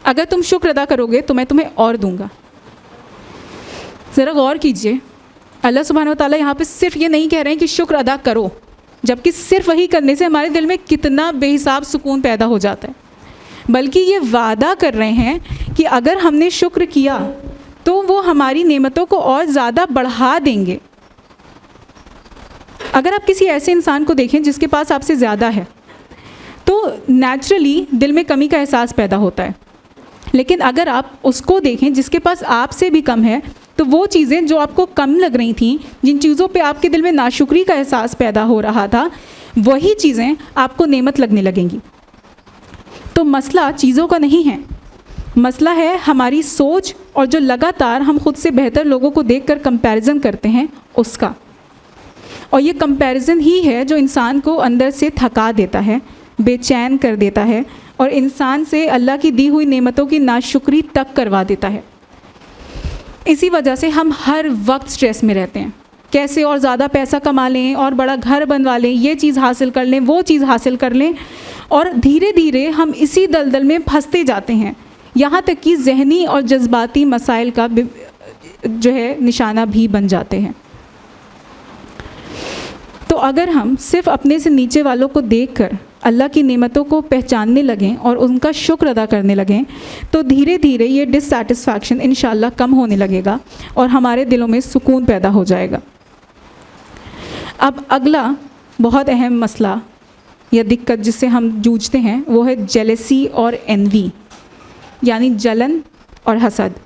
اگر تم شکر ادا کرو گے تو میں تمہیں اور دوں گا. ذرا غور کیجئے, اللہ سبحانہ و تعالیٰ یہاں پہ صرف یہ نہیں کہہ رہے ہیں کہ شکر ادا کرو, جبکہ صرف وہی کرنے سے ہمارے دل میں کتنا بے حساب سکون پیدا ہو جاتا ہے, بلکہ یہ وعدہ کر رہے ہیں کہ اگر ہم نے شکر کیا تو وہ ہماری نعمتوں کو اور زیادہ بڑھا دیں گے. اگر آپ کسی ایسے انسان کو دیکھیں جس کے پاس آپ سے زیادہ ہے تو نیچرلی دل میں کمی کا احساس پیدا ہوتا ہے, لیکن اگر آپ اس کو دیکھیں جس کے پاس آپ سے بھی کم ہے تو وہ چیزیں جو آپ کو کم لگ رہی تھیں, جن چیزوں پہ آپ کے دل میں ناشکری کا احساس پیدا ہو رہا تھا, وہی چیزیں آپ کو نعمت لگنے لگیں گی. تو مسئلہ چیزوں کا نہیں ہے, مسئلہ ہے ہماری سوچ, اور جو لگاتار ہم خود سے بہتر لوگوں کو دیکھ کر کمپیریزن کرتے ہیں اس کا. اور یہ کمپیریزن ہی ہے جو انسان کو اندر سے تھکا دیتا ہے, بے چین کر دیتا ہے, اور انسان سے اللہ کی دی ہوئی نعمتوں کی ناشکری تک کروا دیتا ہے. اسی وجہ سے ہم ہر وقت سٹریس میں رہتے ہیں, کیسے اور زیادہ پیسہ کما لیں, اور بڑا گھر بنوا لیں, یہ چیز حاصل کر لیں, وہ چیز حاصل کر لیں, اور دھیرے دھیرے ہم اسی دلدل میں پھنستے جاتے ہیں, یہاں تک کہ ذہنی اور جذباتی مسائل کا جو ہے نشانہ بھی بن جاتے ہیں. تو اگر ہم صرف اپنے سے نیچے والوں کو دیکھ کر اللہ کی نعمتوں کو پہچاننے لگیں اور ان کا شکر ادا کرنے لگیں تو دھیرے دھیرے یہ ڈسسیٹسفیکشن انشاءاللہ کم ہونے لگے گا اور ہمارے دلوں میں سکون پیدا ہو جائے گا۔ اب اگلا بہت اہم مسئلہ یا دقت جس سے ہم جوجھتے ہیں وہ ہے جیلسی اور انوی، یعنی جلن اور حسد۔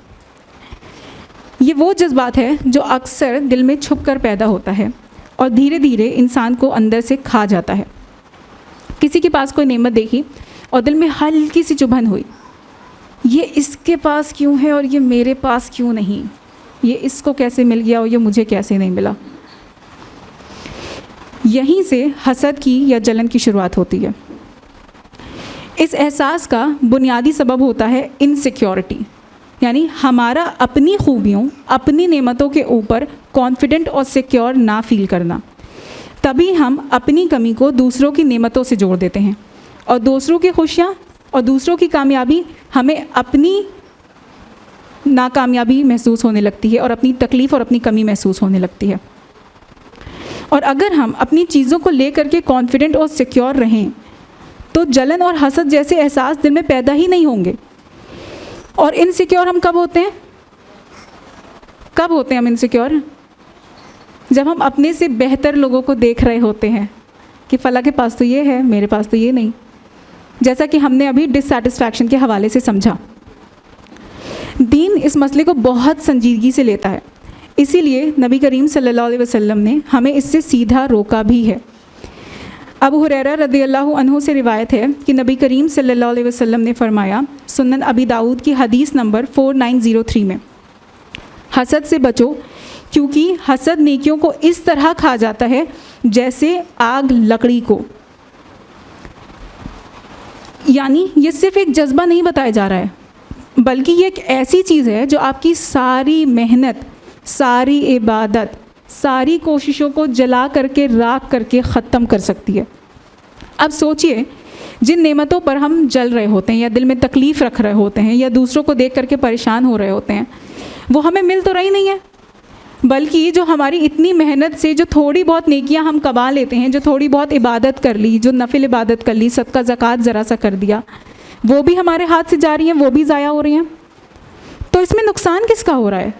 یہ وہ جذبات ہے جو اکثر دل میں چھپ کر پیدا ہوتا ہے اور دھیرے دھیرے انسان کو اندر سے کھا جاتا ہے۔ کسی کے پاس کوئی نعمت دیکھی اور دل میں ہلکی سی چبھن ہوئی، یہ اس کے پاس کیوں ہے اور یہ میرے پاس کیوں نہیں، یہ اس کو کیسے مل گیا اور یہ مجھے کیسے نہیں ملا۔ یہیں سے حسد کی یا جلن کی شروعات ہوتی ہے۔ اس احساس کا بنیادی سبب ہوتا ہے انسیکیورٹی، یعنی ہمارا اپنی خوبیوں، اپنی نعمتوں کے اوپر کانفیڈنٹ اور سیکیور نہ فیل کرنا۔ تبھی ہم اپنی کمی کو دوسروں کی نعمتوں سے جوڑ دیتے ہیں اور دوسروں کی خوشیاں اور دوسروں کی کامیابی ہمیں اپنی ناکامیابی محسوس ہونے لگتی ہے اور اپنی تکلیف اور اپنی کمی محسوس ہونے لگتی ہے۔ اور اگر ہم اپنی چیزوں کو لے کر کے کانفیڈنٹ اور سیکیور رہیں تو جلن اور حسد جیسے احساس دل میں پیدا ہی نہیں ہوں گے۔ اور انسیکیور ہم کب ہوتے ہیں؟ کب ہوتے ہیں ہم انسیکیور؟ جب ہم اپنے سے بہتر لوگوں کو دیکھ رہے ہوتے ہیں کہ فلاں کے پاس تو یہ ہے، میرے پاس تو یہ نہیں، جیسا کہ ہم نے ابھی ڈسسیٹسفیکشن کے حوالے سے سمجھا۔ دین اس مسئلے کو بہت سنجیدگی سے لیتا ہے، اسی لیے نبی کریم صلی اللہ علیہ وسلم نے ہمیں اس سے سیدھا روکا بھی ہے۔ ابو ہریرہ رضی اللہ عنہ سے روایت ہے کہ نبی کریم صلی اللہ علیہ وسلم نے فرمایا، سنن ابی داؤد کی حدیث نمبر 4903 میں، حسد سے بچو کیونکہ حسد نیکیوں کو اس طرح کھا جاتا ہے جیسے آگ لکڑی کو۔ یعنی یہ صرف ایک جذبہ نہیں بتایا جا رہا ہے، بلکہ یہ ایک ایسی چیز ہے جو آپ کی ساری محنت، ساری عبادت، ساری کوششوں کو جلا کر کے راکھ کر کے ختم کر سکتی ہے۔ اب سوچئے، جن نعمتوں پر ہم جل رہے ہوتے ہیں یا دل میں تکلیف رکھ رہے ہوتے ہیں یا دوسروں کو دیکھ کر کے پریشان ہو رہے ہوتے ہیں، وہ ہمیں مل تو رہی نہیں ہے، بلکہ جو ہماری اتنی محنت سے جو تھوڑی بہت نیکیاں ہم کما لیتے ہیں، جو تھوڑی بہت عبادت کر لی، جو نفل عبادت کر لی، صدقہ زکوٰۃ ذرا سا کر دیا، وہ بھی ہمارے ہاتھ سے جا رہی ہیں، وہ بھی ضائع ہو رہی ہیں۔ تو اس میں نقصان کس کا ہو رہا ہے؟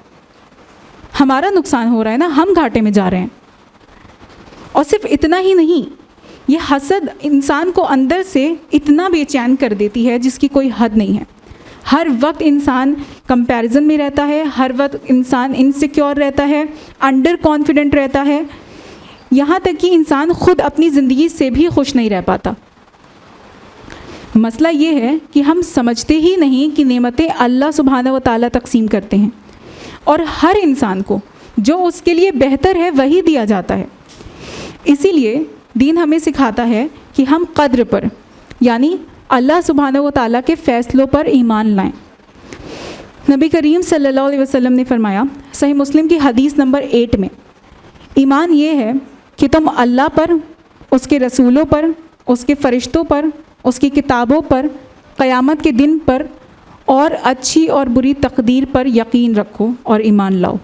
ہمارا نقصان ہو رہا ہے نا، ہم گھاٹے میں جا رہے ہیں۔ اور صرف اتنا ہی نہیں، یہ حسد انسان کو اندر سے اتنا بے چین کر دیتی ہے جس کی کوئی حد نہیں ہے۔ ہر وقت انسان کمپیریزن میں رہتا ہے، ہر وقت انسان انسیکیور رہتا ہے، انڈر کانفیڈنٹ رہتا ہے، یہاں تک کہ انسان خود اپنی زندگی سے بھی خوش نہیں رہ پاتا۔ مسئلہ یہ ہے کہ ہم سمجھتے ہی نہیں کہ نعمتیں اللہ سبحانہ و تعالیٰ تقسیم کرتے ہیں اور ہر انسان کو جو اس کے لیے بہتر ہے وہی دیا جاتا ہے۔ اسی لیے دین ہمیں سکھاتا ہے کہ ہم قدر پر، یعنی اللہ سبحانہ و تعالیٰ کے فیصلوں پر ایمان لائیں۔ نبی کریم صلی اللہ علیہ وسلم نے فرمایا، صحیح مسلم کی حدیث نمبر 8 میں، ایمان یہ ہے کہ تم اللہ پر، اس کے رسولوں پر، اس کے فرشتوں پر، اس کی کتابوں پر، قیامت کے دن پر اور اچھی اور بری تقدیر پر یقین رکھو اور ایمان لاؤ۔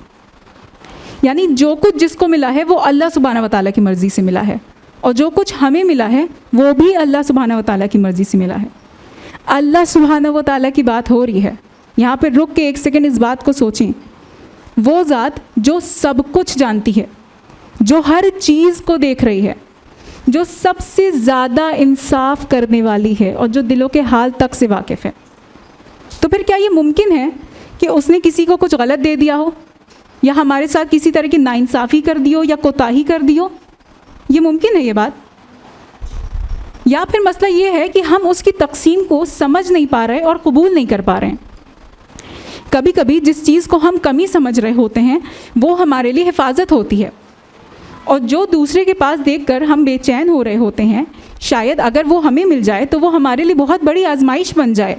یعنی جو کچھ جس کو ملا ہے وہ اللہ سبحانہ و تعالیٰ کی مرضی سے ملا ہے، اور جو کچھ ہمیں ملا ہے وہ بھی اللہ سبحانہ و تعالیٰ کی مرضی سے ملا ہے۔ اللہ سبحانہ و تعالیٰ کی بات ہو رہی ہے، یہاں پہ رک کے ایک سیکنڈ اس بات کو سوچیں۔ وہ ذات جو سب کچھ جانتی ہے، جو ہر چیز کو دیکھ رہی ہے، جو سب سے زیادہ انصاف کرنے والی ہے اور جو دلوں کے حال تک سے واقف ہے، تو پھر کیا یہ ممکن ہے کہ اس نے کسی کو کچھ غلط دے دیا ہو یا ہمارے ساتھ کسی طرح کی ناانصافی کر دی ہو یا کوتاہی کر دی ہو؟ یہ ممکن ہے یہ بات؟ یا پھر مسئلہ یہ ہے کہ ہم اس کی تقسیم کو سمجھ نہیں پا رہے اور قبول نہیں کر پا رہے ہیں۔ کبھی کبھی جس چیز کو ہم کمی سمجھ رہے ہوتے ہیں وہ ہمارے لیے حفاظت ہوتی ہے، اور جو دوسرے کے پاس دیکھ کر ہم بے چین ہو رہے ہوتے ہیں، شاید اگر وہ ہمیں مل جائے تو وہ ہمارے لیے بہت بڑی آزمائش بن جائے۔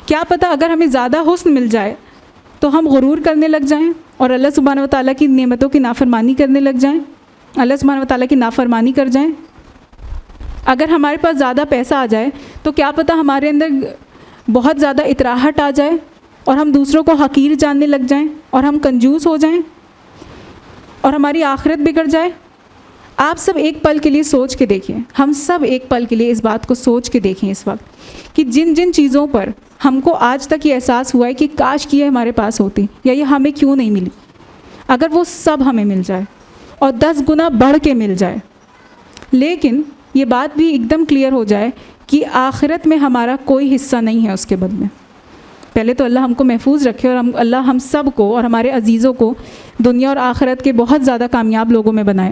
کیا پتہ اگر ہمیں زیادہ حسن مل جائے تو ہم غرور کرنے لگ جائیں اور اللہ سبحانہ و تعالیٰ کی نعمتوں کی نافرمانی کرنے لگ جائیں، اللہ سبحانہ و تعالیٰ کی نافرمانی کر جائیں۔ اگر ہمارے پاس زیادہ پیسہ آ جائے تو کیا پتہ ہمارے اندر بہت زیادہ اطراحت آ جائے اور ہم دوسروں کو حقیر جاننے لگ جائیں اور ہم کنجوس ہو جائیں اور ہماری آخرت بگڑ جائے۔ آپ سب ایک پل کے لیے سوچ کے دیکھیں، ہم سب ایک پل کے لیے اس بات کو سوچ کے دیکھیں اس وقت کہ جن جن چیزوں پر ہم کو آج تک یہ احساس ہوا ہے کہ کاش کی یہ ہمارے پاس ہوتی یا یہ ہمیں کیوں نہیں ملی، اگر وہ سب ہمیں مل جائے اور 10 گنا بڑھ کے مل جائے، لیکن یہ بات بھی ایک دم کلیئر ہو جائے کہ آخرت میں ہمارا کوئی حصہ نہیں ہے اس کے بدلے. پہلے تو اللہ ہم کو محفوظ رکھے اور اللہ ہم سب کو اور ہمارے عزیزوں کو دنیا اور آخرت کے بہت زیادہ کامیاب لوگوں میں بنائے.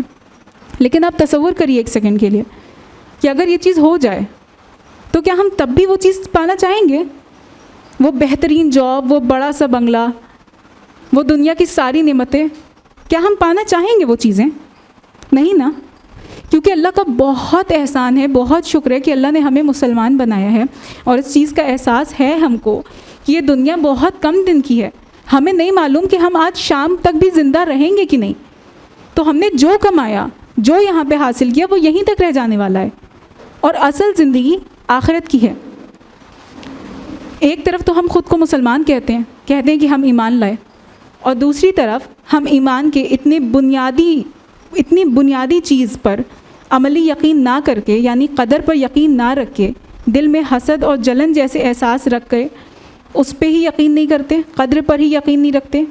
لیکن آپ تصور کریے ایک سیکنڈ کے لیے کہ اگر یہ چیز ہو جائے تو کیا ہم تب بھی وہ چیز پانا چاہیں گے؟ وہ بہترین جاب، وہ بڑا سا بنگلہ، وہ دنیا کی ساری نعمتیں، کیا ہم پانا چاہیں گے وہ چیزیں؟ نہیں نا، کیونکہ اللہ کا بہت احسان ہے، بہت شکر ہے کہ اللہ نے ہمیں مسلمان بنایا ہے اور اس چیز کا احساس ہے ہم کو کہ یہ دنیا بہت کم دن کی ہے. ہمیں نہیں معلوم کہ ہم آج شام تک بھی زندہ رہیں گے کہ نہیں. تو ہم نے جو کمایا، جو یہاں پہ حاصل کیا، وہ یہیں تک رہ جانے والا ہے اور اصل زندگی آخرت کی ہے. ایک طرف تو ہم خود کو مسلمان کہتے ہیں کہ ہم ایمان لائے، اور دوسری طرف ہم ایمان کے اتنی بنیادی چیز پر عملی یقین نہ کر کے، یعنی قدر پر یقین نہ رکھ کے، دل میں حسد اور جلن جیسے احساس رکھ کے اس پہ ہی یقین نہیں کرتے، قدر پر ہی یقین نہیں رکھتے.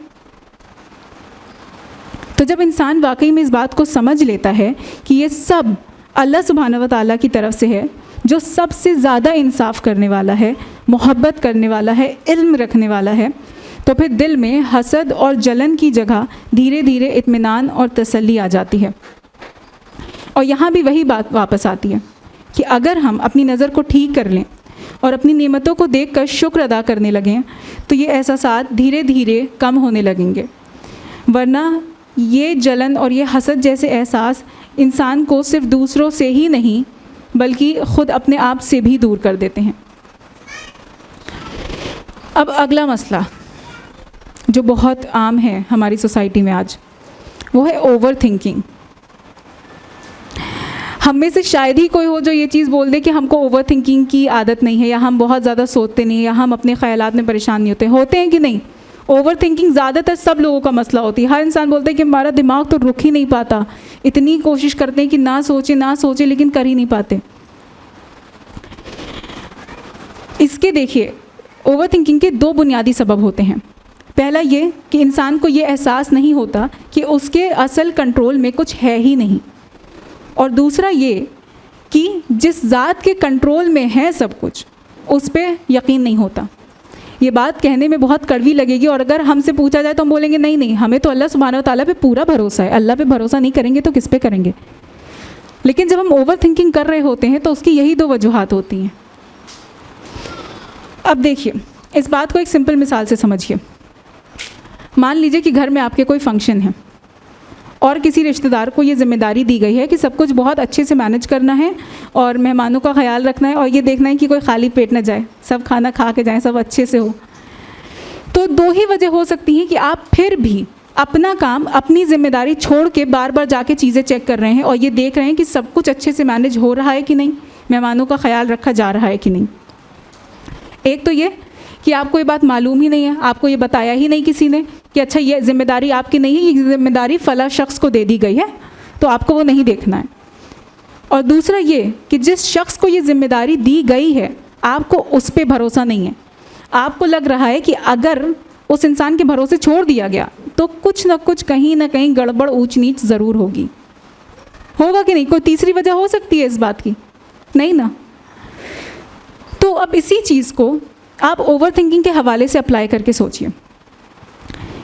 تو جب انسان واقعی میں اس بات کو سمجھ لیتا ہے کہ یہ سب اللہ سبحانہ و تعالیٰ کی طرف سے ہے، جو سب سے زیادہ انصاف کرنے والا ہے، محبت کرنے والا ہے، علم رکھنے والا ہے، تو پھر دل میں حسد اور جلن کی جگہ دھیرے دھیرے اطمینان اور تسلی آ جاتی ہے. اور یہاں بھی وہی بات واپس آتی ہے کہ اگر ہم اپنی نظر کو ٹھیک کر لیں اور اپنی نعمتوں کو دیکھ کر شکر ادا کرنے لگیں تو یہ احساسات دھیرے دھیرے کم ہونے لگیں گے. ورنہ یہ جلن اور یہ حسد جیسے احساس انسان کو صرف دوسروں سے ہی نہیں بلکہ خود اپنے آپ سے بھی دور کر دیتے ہیں. اب اگلا مسئلہ جو بہت عام ہے ہماری سوسائٹی میں آج، وہ ہے اوور تھنکنگ. ہم میں سے شاید ہی کوئی ہو جو یہ چیز بول دے کہ ہم کو اوور تھنکنگ کی عادت نہیں ہے، یا ہم بہت زیادہ سوچتے نہیں، یا ہم اپنے خیالات میں پریشان نہیں ہوتے ہیں کہ نہیں. اوور تھنکنگ زیادہ تر سب لوگوں کا مسئلہ ہوتی ہے. ہر انسان بولتا ہے کہ ہمارا دماغ تو رک ہی نہیں پاتا، اتنی کوشش کرتے ہیں کہ نہ سوچے لیکن کر ہی نہیں پاتے. اس کے دیکھیے اوور تھنکنگ کے 2 بنیادی سبب ہوتے ہیں. پہلا یہ کہ انسان کو یہ احساس نہیں ہوتا کہ اس کے اصل کنٹرول میں کچھ ہے ہی نہیں، اور دوسرا یہ کہ جس ذات کے کنٹرول میں ہے سب کچھ اس پہ یقین نہیں ہوتا. یہ بات کہنے میں بہت کڑوی لگے گی، اور اگر ہم سے پوچھا جائے تو ہم بولیں گے نہیں ہمیں تو اللہ سبحانہ و تعالیٰ پہ پورا بھروسہ ہے. اللہ پہ بھروسہ نہیں کریں گے تو کس پہ کریں گے؟ لیکن جب ہم اوور تھنکنگ کر رہے ہوتے ہیں تو اس کی یہی 2 وجوہات ہوتی ہیں. اب دیکھیے اس بات کو ایک سمپل مثال سے سمجھیے. مان لیجیے کہ گھر میں آپ کے کوئی فنکشن ہے اور کسی رشتہ دار کو یہ ذمہ داری دی گئی ہے کہ سب کچھ بہت اچھے سے مینج کرنا ہے اور مہمانوں کا خیال رکھنا ہے اور یہ دیکھنا ہے کہ کوئی خالی پیٹ نہ جائے، سب کھانا کھا کے جائیں، سب اچھے سے ہو. تو 2 ہی وجہ ہو سکتی ہیں کہ آپ پھر بھی اپنا کام، اپنی ذمہ داری چھوڑ کے بار بار جا کے چیزیں چیک کر رہے ہیں اور یہ دیکھ رہے ہیں کہ سب کچھ اچھے سے مینج ہو رہا ہے کہ نہیں، مہمانوں کا خیال رکھا جا رہا ہے کہ نہیں. ایک تو یہ کہ آپ کو یہ بات معلوم ہی نہیں ہے، آپ کو یہ بتایا ہی نہیں کسی نے کہ اچھا یہ ذمہ داری آپ کی نہیں ہے، یہ ذمہ داری فلاں شخص کو دے دی گئی ہے تو آپ کو وہ نہیں دیکھنا ہے. اور دوسرا یہ کہ جس شخص کو یہ ذمہ داری دی گئی ہے آپ کو اس پہ بھروسہ نہیں ہے. آپ کو لگ رہا ہے کہ اگر اس انسان کے بھروسے چھوڑ دیا گیا تو کچھ نہ کچھ کہیں نہ کہیں گڑبڑ اونچ نیچ ضرور ہوگی. ہوگا کہ نہیں؟ کوئی تیسری وجہ ہو سکتی ہے اس بات کی؟ نہیں نا. تو اب اسی چیز کو آپ اوور تھنکنگ کے حوالے سے اپلائی کر کے سوچئے.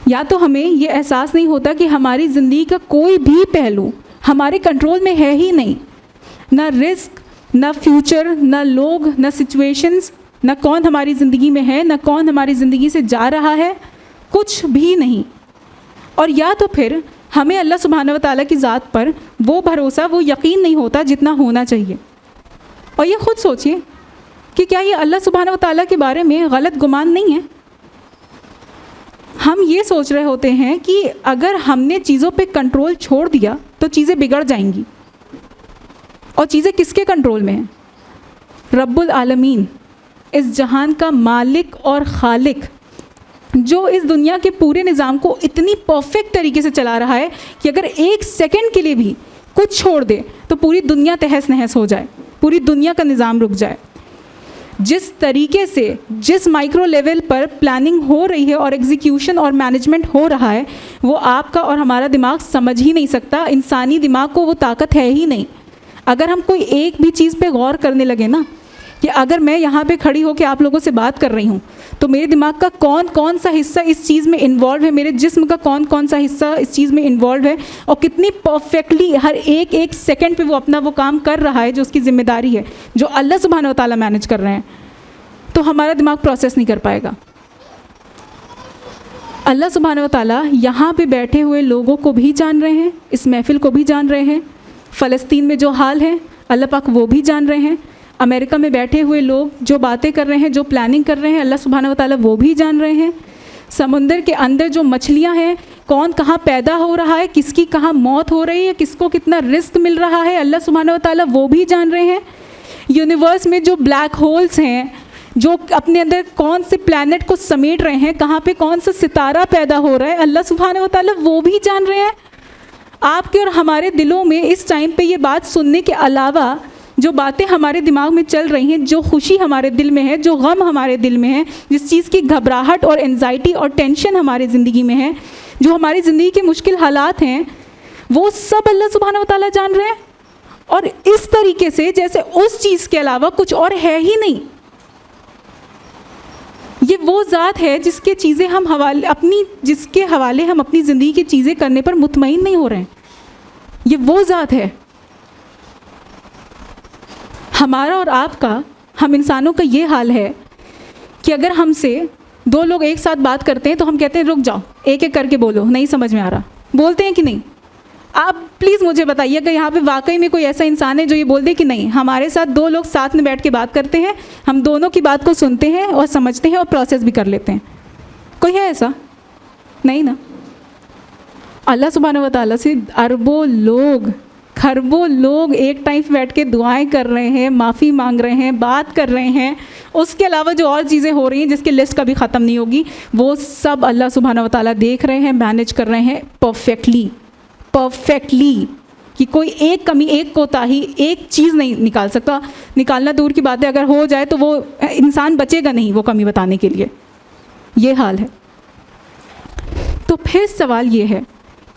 یا تو ہمیں یہ احساس نہیں ہوتا کہ ہماری زندگی کا کوئی بھی پہلو ہمارے کنٹرول میں ہے ہی نہیں، نہ رزق، نہ فیوچر، نہ لوگ، نہ سچویشنز، نہ کون ہماری زندگی میں ہے، نہ کون ہماری زندگی سے جا رہا ہے، کچھ بھی نہیں. اور یا تو پھر ہمیں اللہ سبحانہ و تعالیٰ کی ذات پر وہ بھروسہ، وہ یقین نہیں ہوتا جتنا ہونا چاہیے. اور یہ خود سوچئے کہ کیا یہ اللہ سبحانہ و تعالیٰ کے بارے میں غلط گمان نہیں ہے؟ ہم یہ سوچ رہے ہوتے ہیں کہ اگر ہم نے چیزوں پہ کنٹرول چھوڑ دیا تو چیزیں بگڑ جائیں گی. اور چیزیں کس کے کنٹرول میں ہیں؟ رب العالمین، اس جہان کا مالک اور خالق، جو اس دنیا کے پورے نظام کو اتنی پرفیکٹ طریقے سے چلا رہا ہے کہ اگر 1 سیکنڈ کے لیے بھی کچھ چھوڑ دے تو پوری دنیا تہس نہس ہو جائے, پوری دنیا کا نظام رک جائے. جس طریقے سے جس مائکرو لیول پر پلاننگ ہو رہی ہے اور ایگزیکیوشن اور مینجمنٹ ہو رہا ہے, وہ آپ کا اور ہمارا دماغ سمجھ ہی نہیں سکتا. انسانی دماغ کو وہ طاقت ہے ہی نہیں. اگر ہم کوئی ایک بھی چیز پہ غور کرنے لگے نا, کہ اگر میں یہاں پہ کھڑی ہو کے آپ لوگوں سے بات کر رہی ہوں تو میرے دماغ کا کون کون سا حصہ اس چیز میں انوالو ہے, میرے جسم کا کون کون سا حصہ اس چیز میں انوالو ہے, اور کتنی پرفیکٹلی ہر ایک سیکنڈ پہ وہ اپنا وہ کام کر رہا ہے جو اس کی ذمہ داری ہے, جو اللہ سبحانہ و تعالیٰ مینیج کر رہے ہیں, تو ہمارا دماغ پروسیس نہیں کر پائے گا. اللہ سبحانہ و تعالیٰ یہاں پہ بیٹھے ہوئے لوگوں کو بھی جان رہے ہیں, اس محفل کو بھی جان رہے ہیں, فلسطین میں جو حال ہے اللہ پاک وہ بھی جان رہے ہیں, امریکہ میں بیٹھے ہوئے لوگ جو باتیں کر رہے ہیں, جو پلاننگ کر رہے ہیں, اللہ سبحانہ و تعالیٰ وہ بھی جان رہے ہیں. سمندر کے اندر جو مچھلیاں ہیں, کون کہاں پیدا ہو رہا ہے, کس کی کہاں موت ہو رہی ہے, کس کو کتنا رزق مل رہا ہے, اللہ سبحانہ و تعالیٰ وہ بھی جان رہے ہیں. یونیورس میں جو بلیک ہولز ہیں, جو اپنے اندر کون سے پلانٹ کو سمیٹ رہے ہیں, کہاں پہ کون سا ستارہ پیدا ہو رہا ہے, اللہ سبحانہ و تعالیٰ وہ بھی جان رہے ہیں. آپ کے اور ہمارے دلوں میں اس ٹائم پہ یہ بات سننے کے علاوہ جو باتیں ہمارے دماغ میں چل رہی ہیں, جو خوشی ہمارے دل میں ہے, جو غم ہمارے دل میں ہے, جس چیز کی گھبراہٹ اور انزائٹی اور ٹینشن ہماری زندگی میں ہے, جو ہماری زندگی کے مشکل حالات ہیں, وہ سب اللہ سبحانہ و تعالیٰ جان رہے ہیں. اور اس طریقے سے جیسے اس چیز کے علاوہ کچھ اور ہے ہی نہیں. یہ وہ ذات ہے جس کے چیزیں ہم جس کے حوالے ہم اپنی زندگی کی چیزیں کرنے پر مطمئن نہیں ہو رہے ہیں. یہ وہ ذات ہے. ہمارا اور آپ کا, ہم انسانوں کا یہ حال ہے کہ اگر ہم سے دو لوگ ایک ساتھ بات کرتے ہیں تو ہم کہتے ہیں رک جاؤ, ایک ایک کر کے بولو, نہیں سمجھ میں آ رہا. بولتے ہیں کہ نہیں؟ آپ پلیز مجھے بتائیے کہ یہاں پہ واقعی میں کوئی ایسا انسان ہے جو یہ بول دے کہ نہیں, ہمارے ساتھ دو لوگ ساتھ میں بیٹھ کے بات کرتے ہیں, ہم دونوں کی بات کو سنتے ہیں اور سمجھتے ہیں اور پروسیس بھی کر لیتے ہیں. کوئی ہے ایسا؟ نہیں نا. اللہ سبحانہ و تعالیٰ سے اربوں لوگ, کھربوں لوگ ایک ٹائم بیٹھ کے دعائیں کر رہے ہیں, معافی مانگ رہے ہیں, بات کر رہے ہیں. اس کے علاوہ جو اور چیزیں ہو رہی ہیں جس کی لسٹ کبھی ختم نہیں ہوگی, وہ سب اللہ سبحانہ و تعالیٰ دیکھ رہے ہیں, مینیج کر رہے ہیں پرفیکٹلی کہ کوئی ایک کمی, ایک کوتاہی, ایک چیز نہیں نکال سکتا. نکالنا دور کی بات ہے, اگر ہو جائے تو وہ انسان بچے گا نہیں وہ کمی بتانے کے لیے. یہ حال ہے. تو پھر سوال یہ ہے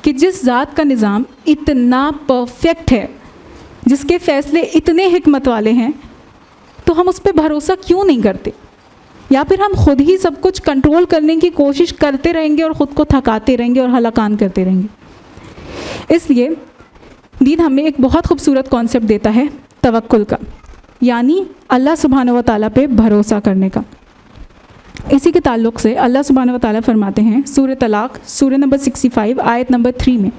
کہ جس ذات کا نظام اتنا پرفیکٹ ہے, جس کے فیصلے اتنے حکمت والے ہیں, تو ہم اس پہ بھروسہ کیوں نہیں کرتے؟ یا پھر ہم خود ہی سب کچھ کنٹرول کرنے کی کوشش کرتے رہیں گے اور خود کو تھکاتے رہیں گے اور ہلاکان کرتے رہیں گے. اس لیے دین ہمیں ایک بہت خوبصورت کانسیپٹ دیتا ہے توکل کا, یعنی اللہ سبحانہ و تعالیٰ پہ بھروسہ کرنے کا. اسی کے تعلق سے اللہ سبحانہ و تعالیٰ فرماتے ہیں سورہ طلاق سورہ نمبر 65 آیت نمبر 3 میں,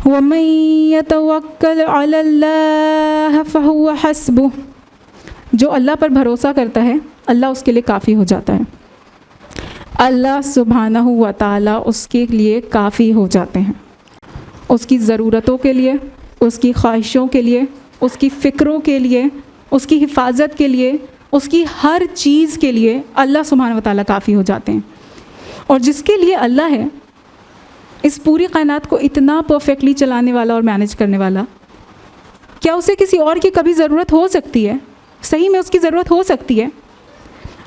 وَمَن يَتَوَكَّلْ عَلَى اللَّهِ فَهُوَ حَسْبُهُ, جو اللہ پر بھروسہ کرتا ہے اللہ اس کے لیے کافی ہو جاتا ہے. اللہ سبحانہ و تعالیٰ اس کے لیے کافی ہو جاتے ہیں, اس کی ضرورتوں کے لیے, اس کی خواہشوں کے لیے, اس کی فکروں کے لیے, اس کی حفاظت کے لیے, اس کی ہر چیز کے لیے اللہ سبحانہ و تعالیٰ کافی ہو جاتے ہیں. اور جس کے لیے اللہ ہے, اس پوری کائنات کو اتنا پرفیکٹلی چلانے والا اور مینیج کرنے والا, کیا اسے کسی اور کی کبھی ضرورت ہو سکتی ہے؟ صحیح میں اس کی ضرورت ہو سکتی ہے.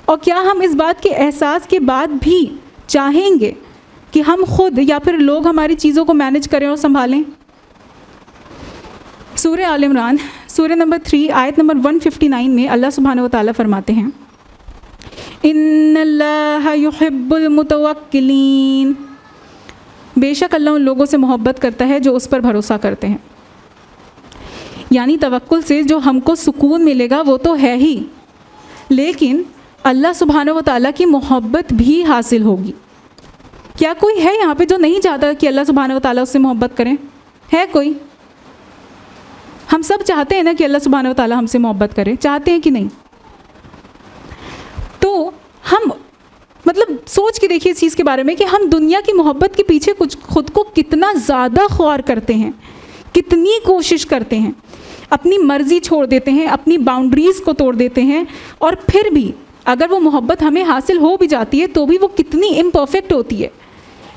اور کیا ہم اس بات کے احساس کے بعد بھی چاہیں گے کہ ہم خود یا پھر لوگ ہماری چیزوں کو مینیج کریں اور سنبھالیں؟ سورہ آل عمران سورہ نمبر 3 آیت نمبر 159 میں اللہ سبحانہ و تعالیٰ فرماتے ہیں, ان اللہ یحب المتوکلین, بے شک اللہ ان لوگوں سے محبت کرتا ہے جو اس پر بھروسہ کرتے ہیں. یعنی توکل سے جو ہم کو سکون ملے گا وہ تو ہے ہی, لیکن اللہ سبحانہ و تعالیٰ کی محبت بھی حاصل ہوگی. کیا کوئی ہے یہاں پہ جو نہیں چاہتا کہ اللہ سبحانہ و تعالیٰ اس سے محبت کریں؟ ہے کوئی؟ ہم سب چاہتے ہیں نا کہ اللہ سبحانہ و تعالیٰ ہم سے محبت کرے, چاہتے ہیں کہ نہیں؟ تو ہم سوچ کے دیکھیے اس چیز کے بارے میں کہ ہم دنیا کی محبت کے پیچھے کچھ خود کو کتنا زیادہ خوار کرتے ہیں, کتنی کوشش کرتے ہیں, اپنی مرضی چھوڑ دیتے ہیں, اپنی باؤنڈریز کو توڑ دیتے ہیں, اور پھر بھی اگر وہ محبت ہمیں حاصل ہو بھی جاتی ہے تو بھی وہ کتنی امپرفیکٹ ہوتی ہے.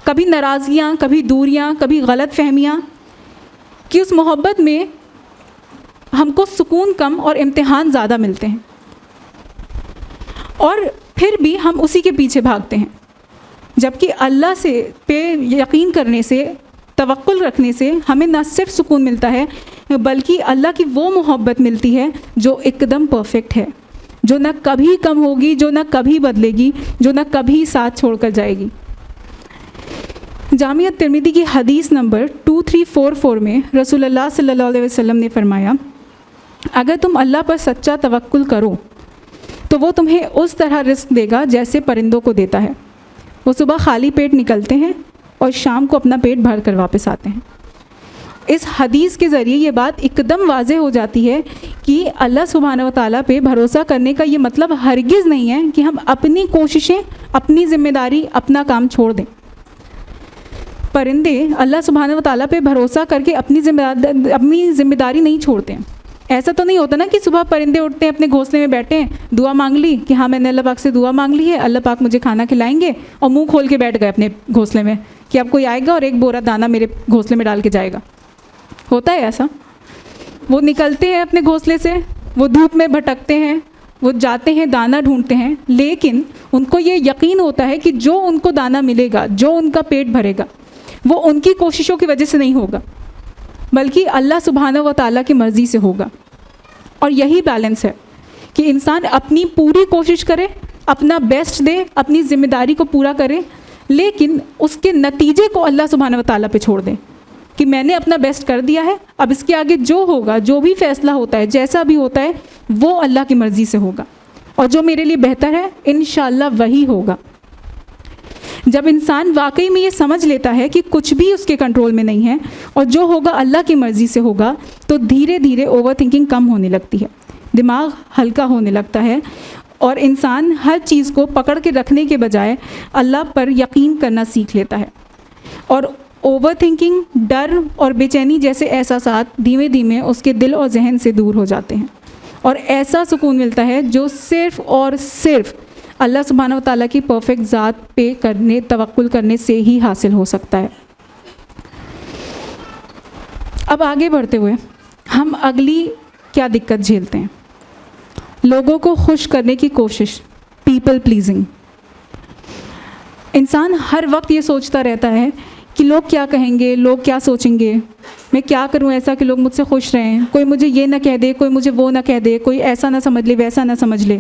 کبھی ناراضگیاں, کبھی دوریاں, کبھی غلط فہمیاں, کہ اس محبت میں ہم کو سکون کم اور امتحان زیادہ ملتے ہیں، اور پھر بھی ہم اسی کے پیچھے بھاگتے ہیں، جبکہ اللہ سے پہ یقین کرنے سے، توکل رکھنے سے ہمیں نہ صرف سکون ملتا ہے بلکہ اللہ کی وہ محبت ملتی ہے جو ایک دم پرفیکٹ ہے، جو نہ کبھی کم ہوگی، جو نہ کبھی بدلے گی، جو نہ کبھی ساتھ چھوڑ کر جائے گی۔ جامع ترمذی کی حدیث نمبر 2344 میں رسول اللہ صلی اللہ علیہ وسلم نے فرمایا، اگر تم اللہ پر سچا توکل کرو تو وہ تمہیں اس طرح رزق دے گا جیسے پرندوں کو دیتا ہے۔ وہ صبح خالی پیٹ نکلتے ہیں اور شام کو اپنا پیٹ بھر کر واپس آتے ہیں۔ اس حدیث کے ذریعے یہ بات ایک دم واضح ہو جاتی ہے کہ اللہ سبحانہ و تعالیٰ پہ بھروسہ کرنے کا یہ مطلب ہرگز نہیں ہے کہ ہم اپنی کوششیں، اپنی ذمہ داری، اپنا کام چھوڑ دیں۔ پرندے اللہ سبحانہ و تعالیٰ پہ بھروسہ کر کے اپنی ذمہ داری نہیں چھوڑتے ہیں۔ ایسا تو نہیں ہوتا نا کہ صبح پرندے اٹھتے ہیں، اپنے گھونسلے میں بیٹھے ہیں، دعا مانگ لی کہ ہاں میں نے اللہ پاک سے دعا مانگ لی ہے، اللہ پاک مجھے کھانا کھلائیں گے، اور منہ کھول کے بیٹھ گئے اپنے گھونسلے میں کہ اب کوئی آئے گا اور ایک بورا دانہ میرے گھونسلے میں ڈال کے جائے گا۔ ہوتا ہے ایسا؟ وہ نکلتے ہیں اپنے گھونسلے سے، وہ دھوپ میں بھٹکتے ہیں، وہ جاتے ہیں دانہ ڈھونڈتے ہیں، لیکن ان کو یہ یقین ہوتا ہے کہ جو ان کو دانہ ملے گا، جو ان کا پیٹ بھرے گا، وہ ان کی کوششوں کی وجہ سے نہیں ہوگا بلکہ اللہ سبحانہ و تعالیٰ کی مرضی سے ہوگا۔ اور یہی بیلنس ہے کہ انسان اپنی پوری کوشش کرے، اپنا بیسٹ دے، اپنی ذمہ داری کو پورا کرے، لیکن اس کے نتیجے کو اللہ سبحانہ و تعالیٰ پہ چھوڑ دے کہ میں نے اپنا بیسٹ کر دیا ہے، اب اس کے آگے جو ہوگا، جو بھی فیصلہ ہوتا ہے، جیسا بھی ہوتا ہے، وہ اللہ کی مرضی سے ہوگا، اور جو میرے لیے بہتر ہے انشاءاللہ وہی ہوگا۔ جب انسان واقعی میں یہ سمجھ لیتا ہے کہ کچھ بھی اس کے کنٹرول میں نہیں ہے اور جو ہوگا اللہ کی مرضی سے ہوگا، تو دھیرے دھیرے اوور تھنکنگ کم ہونے لگتی ہے، دماغ ہلکا ہونے لگتا ہے، اور انسان ہر چیز کو پکڑ کے رکھنے کے بجائے اللہ پر یقین کرنا سیکھ لیتا ہے، اور اوور تھنکنگ، ڈر اور بے چینی جیسے احساسات دھیمے دھیمے اس کے دل اور ذہن سے دور ہو جاتے ہیں، اور ایسا سکون ملتا ہے جو صرف اور صرف اللہ سبحانہ و تعالیٰ کی پرفیکٹ ذات پہ توکل کرنے سے ہی حاصل ہو سکتا ہے۔ اب آگے بڑھتے ہوئے ہم اگلی کیا دقت جھیلتے ہیں؟ لوگوں کو خوش کرنے کی کوشش، پیپل پلیزنگ۔ انسان ہر وقت یہ سوچتا رہتا ہے کہ لوگ کیا کہیں گے، لوگ کیا سوچیں گے، میں کیا کروں ایسا کہ لوگ مجھ سے خوش رہیں، کوئی مجھے یہ نہ کہہ دے، کوئی مجھے وہ نہ کہہ دے، کوئی ایسا نہ سمجھ لے، ویسا نہ سمجھ لے۔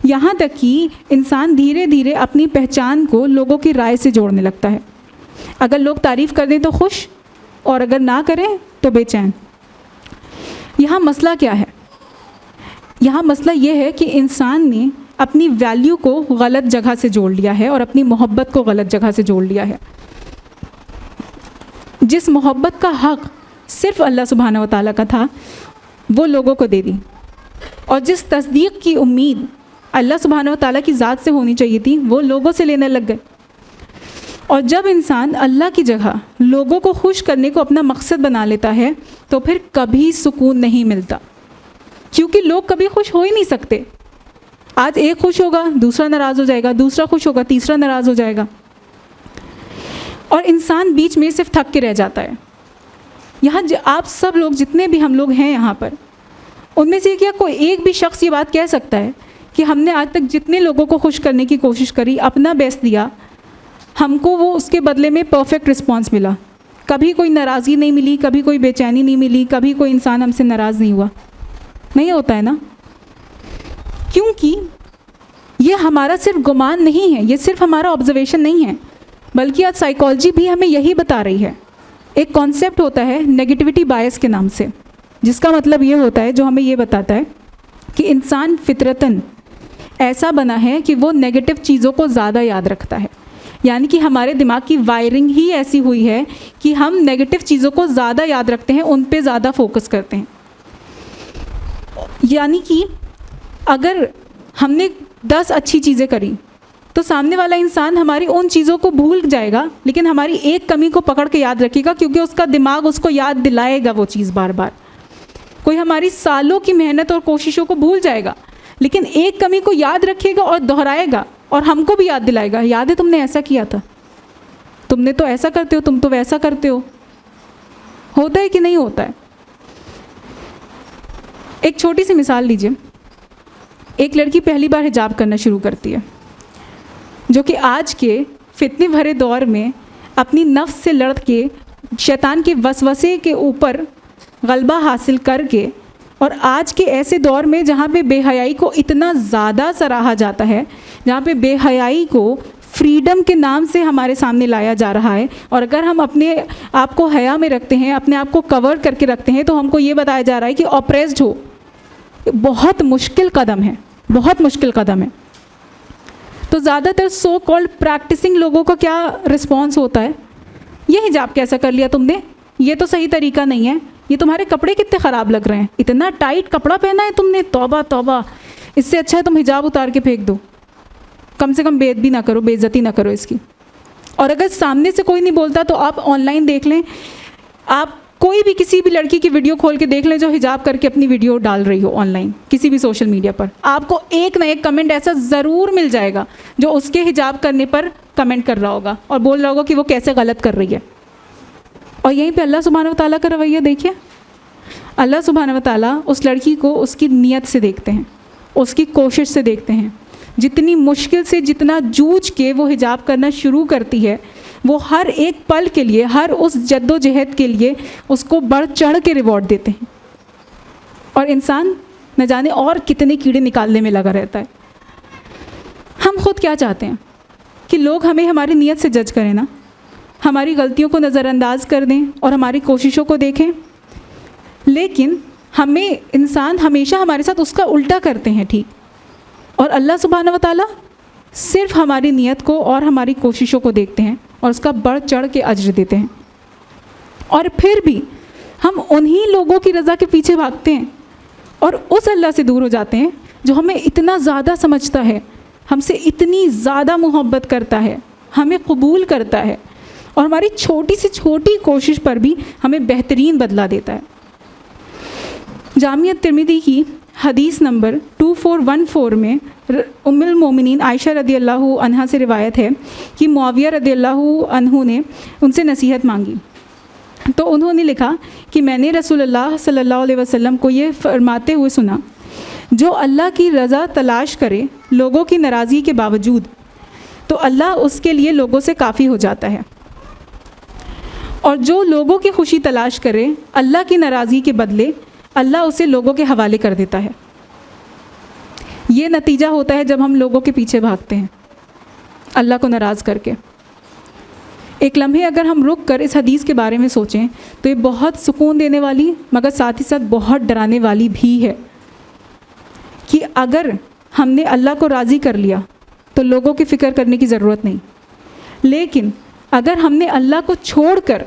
یہاں تک کہ انسان دھیرے دھیرے اپنی پہچان کو لوگوں کی رائے سے جوڑنے لگتا ہے۔ اگر لوگ تعریف کر دیں تو خوش، اور اگر نہ کریں تو بے چین۔ یہاں مسئلہ کیا ہے؟ یہاں مسئلہ یہ ہے کہ انسان نے اپنی ویلیو کو غلط جگہ سے جوڑ لیا ہے اور اپنی محبت کو غلط جگہ سے جوڑ لیا ہے۔ جس محبت کا حق صرف اللہ سبحانہ و تعالیٰ کا تھا وہ لوگوں کو دے دی، اور جس تصدیق کی امید اللہ سبحانہ و تعالیٰ کی ذات سے ہونی چاہیے تھی وہ لوگوں سے لینے لگ گئے۔ اور جب انسان اللہ کی جگہ لوگوں کو خوش کرنے کو اپنا مقصد بنا لیتا ہے تو پھر کبھی سکون نہیں ملتا، کیونکہ لوگ کبھی خوش ہو ہی نہیں سکتے۔ آج ایک خوش ہوگا، دوسرا ناراض ہو جائے گا، دوسرا خوش ہوگا، تیسرا ناراض ہو جائے گا، اور انسان بیچ میں صرف تھک کے رہ جاتا ہے۔ یہاں آپ سب لوگ، جتنے بھی ہم لوگ ہیں یہاں پر، ان میں سے کیا کوئی ایک بھی شخص یہ بات کہہ سکتا ہے کہ ہم نے آج تک جتنے لوگوں کو خوش کرنے کی کوشش کری، اپنا بیسٹ دیا، ہم کو وہ اس کے بدلے میں پرفیکٹ رسپانس ملا؟ کبھی کوئی ناراضگی نہیں ملی، کبھی کوئی بے چینی نہیں ملی، کبھی کوئی انسان ہم سے ناراض نہیں ہوا؟ نہیں ہوتا ہے نا، کیونکہ یہ ہمارا صرف گمان نہیں ہے، یہ صرف ہمارا آبزرویشن نہیں ہے، بلکہ آج سائیکالوجی بھی ہمیں یہی بتا رہی ہے۔ ایک کانسیپٹ ہوتا ہے نیگیٹیوٹی بائس کے نام سے، جس کا مطلب یہ ہوتا ہے، جو ہمیں یہ بتاتا ہے کہ انسان فطرتاً ایسا بنا ہے کہ وہ نیگیٹو چیزوں کو زیادہ یاد رکھتا ہے، یعنی کہ ہمارے دماغ کی وائرنگ ہی ایسی ہوئی ہے کہ ہم نیگیٹو چیزوں کو زیادہ یاد رکھتے ہیں، ان پہ زیادہ فوکس کرتے ہیں۔ یعنی کہ اگر ہم نے 10 اچھی چیزیں کری تو سامنے والا انسان ہماری ان چیزوں کو بھول جائے گا، لیکن ہماری ایک کمی کو پکڑ کے یاد رکھے گا، کیونکہ اس کا دماغ اس کو یاد دلائے گا وہ چیز بار بار۔ کوئی ہماری سالوں کی محنت اور کوششوں کو بھول جائے گا، لیکن ایک کمی کو یاد رکھے گا اور دہرائے گا، اور ہم کو بھی یاد دلائے گا، یاد ہے تم نے ایسا کیا تھا، تم نے تو ایسا کرتے ہو، تم تو ویسا کرتے ہو۔ ہوتا ہے کہ نہیں ہوتا ہے؟ ایک چھوٹی سی مثال لیجیے. ایک لڑکی پہلی بار حجاب کرنا شروع کرتی ہے، جو کہ آج کے فتنے بھرے دور میں اپنی نفس سے لڑ کے شیطان کے وسوسے کے اوپر غلبہ حاصل کر کے، اور آج کے ایسے دور میں جہاں پہ بے حیائی کو اتنا زیادہ سراہا جاتا ہے، جہاں پہ بے حیائی کو فریڈم کے نام سے ہمارے سامنے لایا جا رہا ہے، اور اگر ہم اپنے آپ کو حیا میں رکھتے ہیں، اپنے آپ کو کور کر کے رکھتے ہیں، تو ہم کو یہ بتایا جا رہا ہے کہ آپریسڈ ہو. بہت مشکل قدم ہے، بہت مشکل قدم ہے. تو زیادہ تر سو کالڈ پریکٹسنگ لوگوں کا کیا رسپانس ہوتا ہے؟ یہ حجاب کیسا کر لیا تم نے، یہ تو صحیح طریقہ نہیں ہے، یہ تمہارے کپڑے کتنے خراب لگ رہے ہیں، اتنا ٹائٹ کپڑا پہنا ہے تم نے، توبہ توبہ، اس سے اچھا ہے تم حجاب اتار کے پھینک دو، کم سے کم بے ادبی نہ کرو، بے عزتی نہ کرو اس کی. اور اگر سامنے سے کوئی نہیں بولتا تو آپ آن لائن دیکھ لیں، آپ کوئی بھی کسی بھی لڑکی کی ویڈیو کھول کے دیکھ لیں جو حجاب کر کے اپنی ویڈیو ڈال رہی ہو آن لائن کسی بھی سوشل میڈیا پر، آپ کو ایک نہ ایک کمنٹ ایسا ضرور مل جائے گا جو اس کے حجاب کرنے پر کمنٹ کر رہا ہوگا اور بول رہا ہوگا کہ وہ کیسے غلط کر رہی ہے. اور یہیں پہ اللہ سبحانہ و تعالیٰ کا رویہ دیکھیے. اللہ سبحانہ و تعالیٰ اس لڑکی کو اس کی نیت سے دیکھتے ہیں، اس کی کوشش سے دیکھتے ہیں. جتنی مشکل سے، جتنا جوجھ کے وہ حجاب کرنا شروع کرتی ہے، وہ ہر ایک پل کے لیے، ہر اس جد و جہد کے لیے اس کو بڑھ چڑھ کے ریوارڈ دیتے ہیں. اور انسان نہ جانے اور کتنے کیڑے نکالنے میں لگا رہتا ہے. ہم خود کیا چاہتے ہیں کہ لوگ ہمیں ہماری نیت سے جج کریں نا، ہماری غلطیوں کو نظر انداز کر دیں اور ہماری کوششوں کو دیکھیں. لیکن ہمیں انسان ہمیشہ ہمارے ساتھ اس کا الٹا کرتے ہیں. ٹھیک، اور اللہ سبحانہ و تعالیٰ صرف ہماری نیت کو اور ہماری کوششوں کو دیکھتے ہیں اور اس کا بڑھ چڑھ کے اجر دیتے ہیں. اور پھر بھی ہم انہی لوگوں کی رضا کے پیچھے بھاگتے ہیں اور اس اللہ سے دور ہو جاتے ہیں جو ہمیں اتنا زیادہ سمجھتا ہے، ہم سے اتنی زیادہ محبت کرتا ہے، ہمیں قبول کرتا ہے اور ہماری چھوٹی سے چھوٹی کوشش پر بھی ہمیں بہترین بدلہ دیتا ہے. جامعہ ترمذی کی حدیث نمبر 2414 میں ام المومنین عائشہ رضی اللہ عنہا سے روایت ہے کہ معاویہ رضی اللہ عنہ نے ان سے نصیحت مانگی، تو انہوں نے لکھا کہ میں نے رسول اللہ صلی اللہ علیہ وسلم کو یہ فرماتے ہوئے سنا، جو اللہ کی رضا تلاش کرے لوگوں کی ناراضی کے باوجود، تو اللہ اس کے لیے لوگوں سے کافی ہو جاتا ہے، اور جو لوگوں کی خوشی تلاش کرے اللہ کی ناراضی کے بدلے، اللہ اسے لوگوں کے حوالے کر دیتا ہے. یہ نتیجہ ہوتا ہے جب ہم لوگوں کے پیچھے بھاگتے ہیں اللہ کو ناراض کر کے. ایک لمحے اگر ہم رک کر اس حدیث کے بارے میں سوچیں تو یہ بہت سکون دینے والی مگر ساتھ ہی ساتھ بہت ڈرانے والی بھی ہے کہ اگر ہم نے اللہ کو راضی کر لیا تو لوگوں کی فکر کرنے کی ضرورت نہیں، لیکن اگر ہم نے اللہ کو چھوڑ کر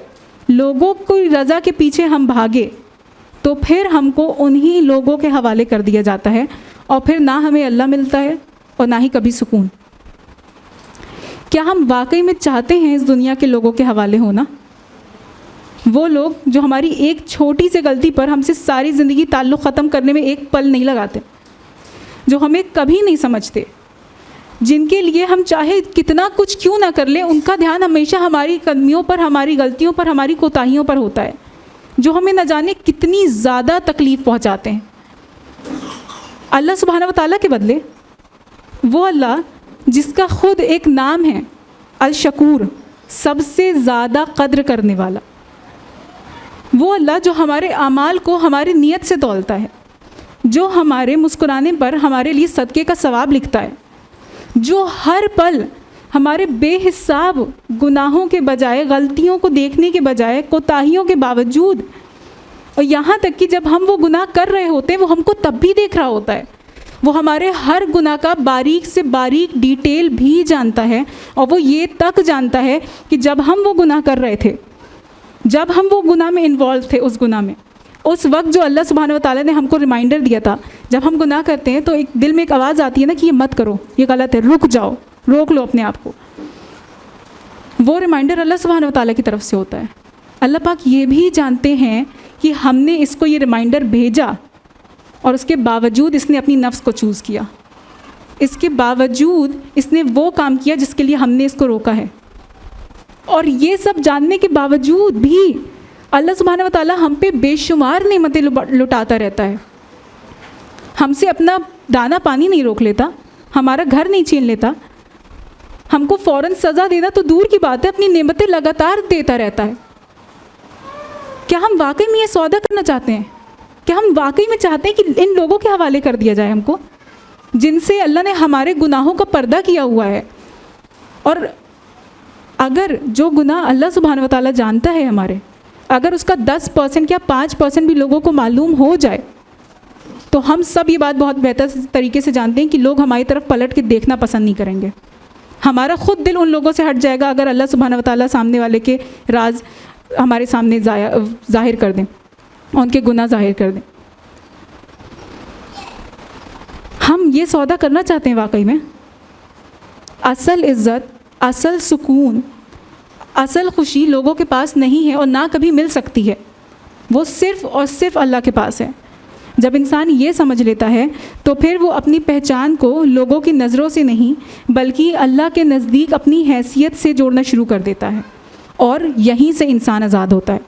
لوگوں کی رضا کے پیچھے ہم بھاگے تو پھر ہم کو انہی لوگوں کے حوالے کر دیا جاتا ہے، اور پھر نہ ہمیں اللہ ملتا ہے اور نہ ہی کبھی سکون. کیا ہم واقعی میں چاہتے ہیں اس دنیا کے لوگوں کے حوالے ہونا؟ وہ لوگ جو ہماری ایک چھوٹی سی غلطی پر ہم سے ساری زندگی تعلق ختم کرنے میں ایک پل نہیں لگاتے، جو ہمیں کبھی نہیں سمجھتے، جن کے لیے ہم چاہے کتنا کچھ کیوں نہ کر لیں، ان کا دھیان ہمیشہ ہماری کمیوں پر، ہماری غلطیوں پر، ہماری کوتاہیوں پر ہوتا ہے، جو ہمیں نہ جانے کتنی زیادہ تکلیف پہنچاتے ہیں. اللہ سبحانہ و تعالیٰ کے بدلے وہ اللہ جس کا خود ایک نام ہے الشکور، سب سے زیادہ قدر کرنے والا، وہ اللہ جو ہمارے اعمال کو ہماری نیت سے تولتا ہے، جو ہمارے مسکرانے پر ہمارے لیے صدقے کا ثواب لکھتا ہے، جو ہر پل ہمارے بے حساب گناہوں کے بجائے، غلطیوں کو دیکھنے کے بجائے، کوتاہیوں کے باوجود، اور یہاں تک کہ جب ہم وہ گناہ کر رہے ہوتے ہیں وہ ہم کو تب بھی دیکھ رہا ہوتا ہے، وہ ہمارے ہر گناہ کا باریک سے باریک ڈیٹیل بھی جانتا ہے، اور وہ یہ تک جانتا ہے کہ جب ہم وہ گناہ کر رہے تھے، جب ہم وہ گناہ میں انوالو تھے، اس گناہ میں، اس وقت جو اللہ سبحانہ و تعالیٰ نے ہم کو ریمائنڈر دیا تھا، جب ہم گناہ کرتے ہیں تو ایک دل میں ایک آواز آتی ہے نا کہ یہ مت کرو، یہ غلط ہے، رک جاؤ، روک لو اپنے آپ کو. وہ ریمائنڈر اللہ سبحانہ و تعالیٰ کی طرف سے ہوتا ہے. اللہ پاک یہ بھی جانتے ہیں کہ ہم نے اس کو یہ ریمائنڈر بھیجا اور اس کے باوجود اس نے اپنی نفس کو چوز کیا، اس کے باوجود اس نے وہ کام کیا جس کے لیے ہم نے اس کو روکا ہے. اور یہ سب جاننے کے باوجود بھی اللہ سبحانہ و تعالیٰ ہم پہ بے شمار نعمتیں لٹاتا رہتا ہے، ہم سے اپنا دانہ پانی نہیں روک لیتا، ہمارا گھر نہیں چھین لیتا، ہم کو فوراً سزا دینا تو دور کی بات ہے، اپنی نعمتیں لگاتار دیتا رہتا ہے۔ کیا ہم واقعی میں یہ سودا کرنا چاہتے ہیں؟ کیا ہم واقعی میں چاہتے ہیں کہ ان لوگوں کے حوالے کر دیا جائے ہم کو، جن سے اللہ نے ہمارے گناہوں کا پردہ کیا ہوا ہے؟ اور اگر جو گناہ اللہ سبحانہ و تعالیٰ جانتا ہے ہمارے، اگر اس کا 10% یا 5% بھی لوگوں کو معلوم ہو جائے تو ہم سب یہ بات بہت بہتر طریقے سے جانتے ہیں کہ لوگ ہماری طرف پلٹ کے دیکھنا پسند نہیں کریں گے۔ ہمارا خود دل ان لوگوں سے ہٹ جائے گا اگر اللہ سبحانہ و تعالیٰ سامنے والے کے راز ہمارے سامنے ظاہر کر دیں، ان کے گناہ ظاہر کر دیں۔ ہم یہ سودا کرنا چاہتے ہیں واقعی میں؟ اصل عزت، اصل سکون، اصل خوشی لوگوں کے پاس نہیں ہے اور نہ کبھی مل سکتی ہے، وہ صرف اور صرف اللہ کے پاس ہے۔ جب انسان یہ سمجھ لیتا ہے تو پھر وہ اپنی پہچان کو لوگوں کی نظروں سے نہیں بلکہ اللہ کے نزدیک اپنی حیثیت سے جوڑنا شروع کر دیتا ہے، اور یہیں سے انسان آزاد ہوتا ہے۔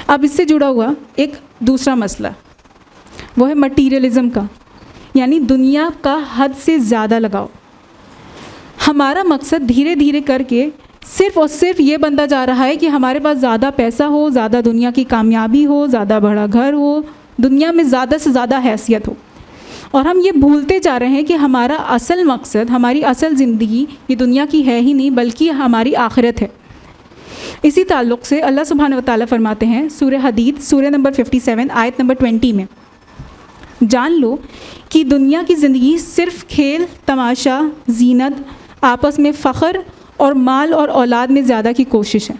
اب اس سے جڑا ہوا ایک دوسرا مسئلہ وہ ہے مٹیریلزم کا، یعنی دنیا کا حد سے زیادہ لگاؤ۔ ہمارا مقصد دھیرے دھیرے کر کے صرف اور صرف یہ بنتا جا رہا ہے کہ ہمارے پاس زیادہ پیسہ ہو، زیادہ دنیا کی کامیابی ہو، زیادہ بڑا گھر ہو، دنیا میں زیادہ سے زیادہ حیثیت ہو، اور ہم یہ بھولتے جا رہے ہیں کہ ہمارا اصل مقصد، ہماری اصل زندگی یہ دنیا کی ہے ہی نہیں بلکہ ہماری آخرت ہے۔ اسی تعلق سے اللہ سبحانہ و تعالیٰ فرماتے ہیں سورہ حدید سورہ نمبر 57 آیت نمبر 20 میں، جان لو کہ دنیا کی زندگی صرف کھیل تماشا، زینت، آپس میں فخر اور مال اور اولاد میں زیادہ کی کوشش ہے۔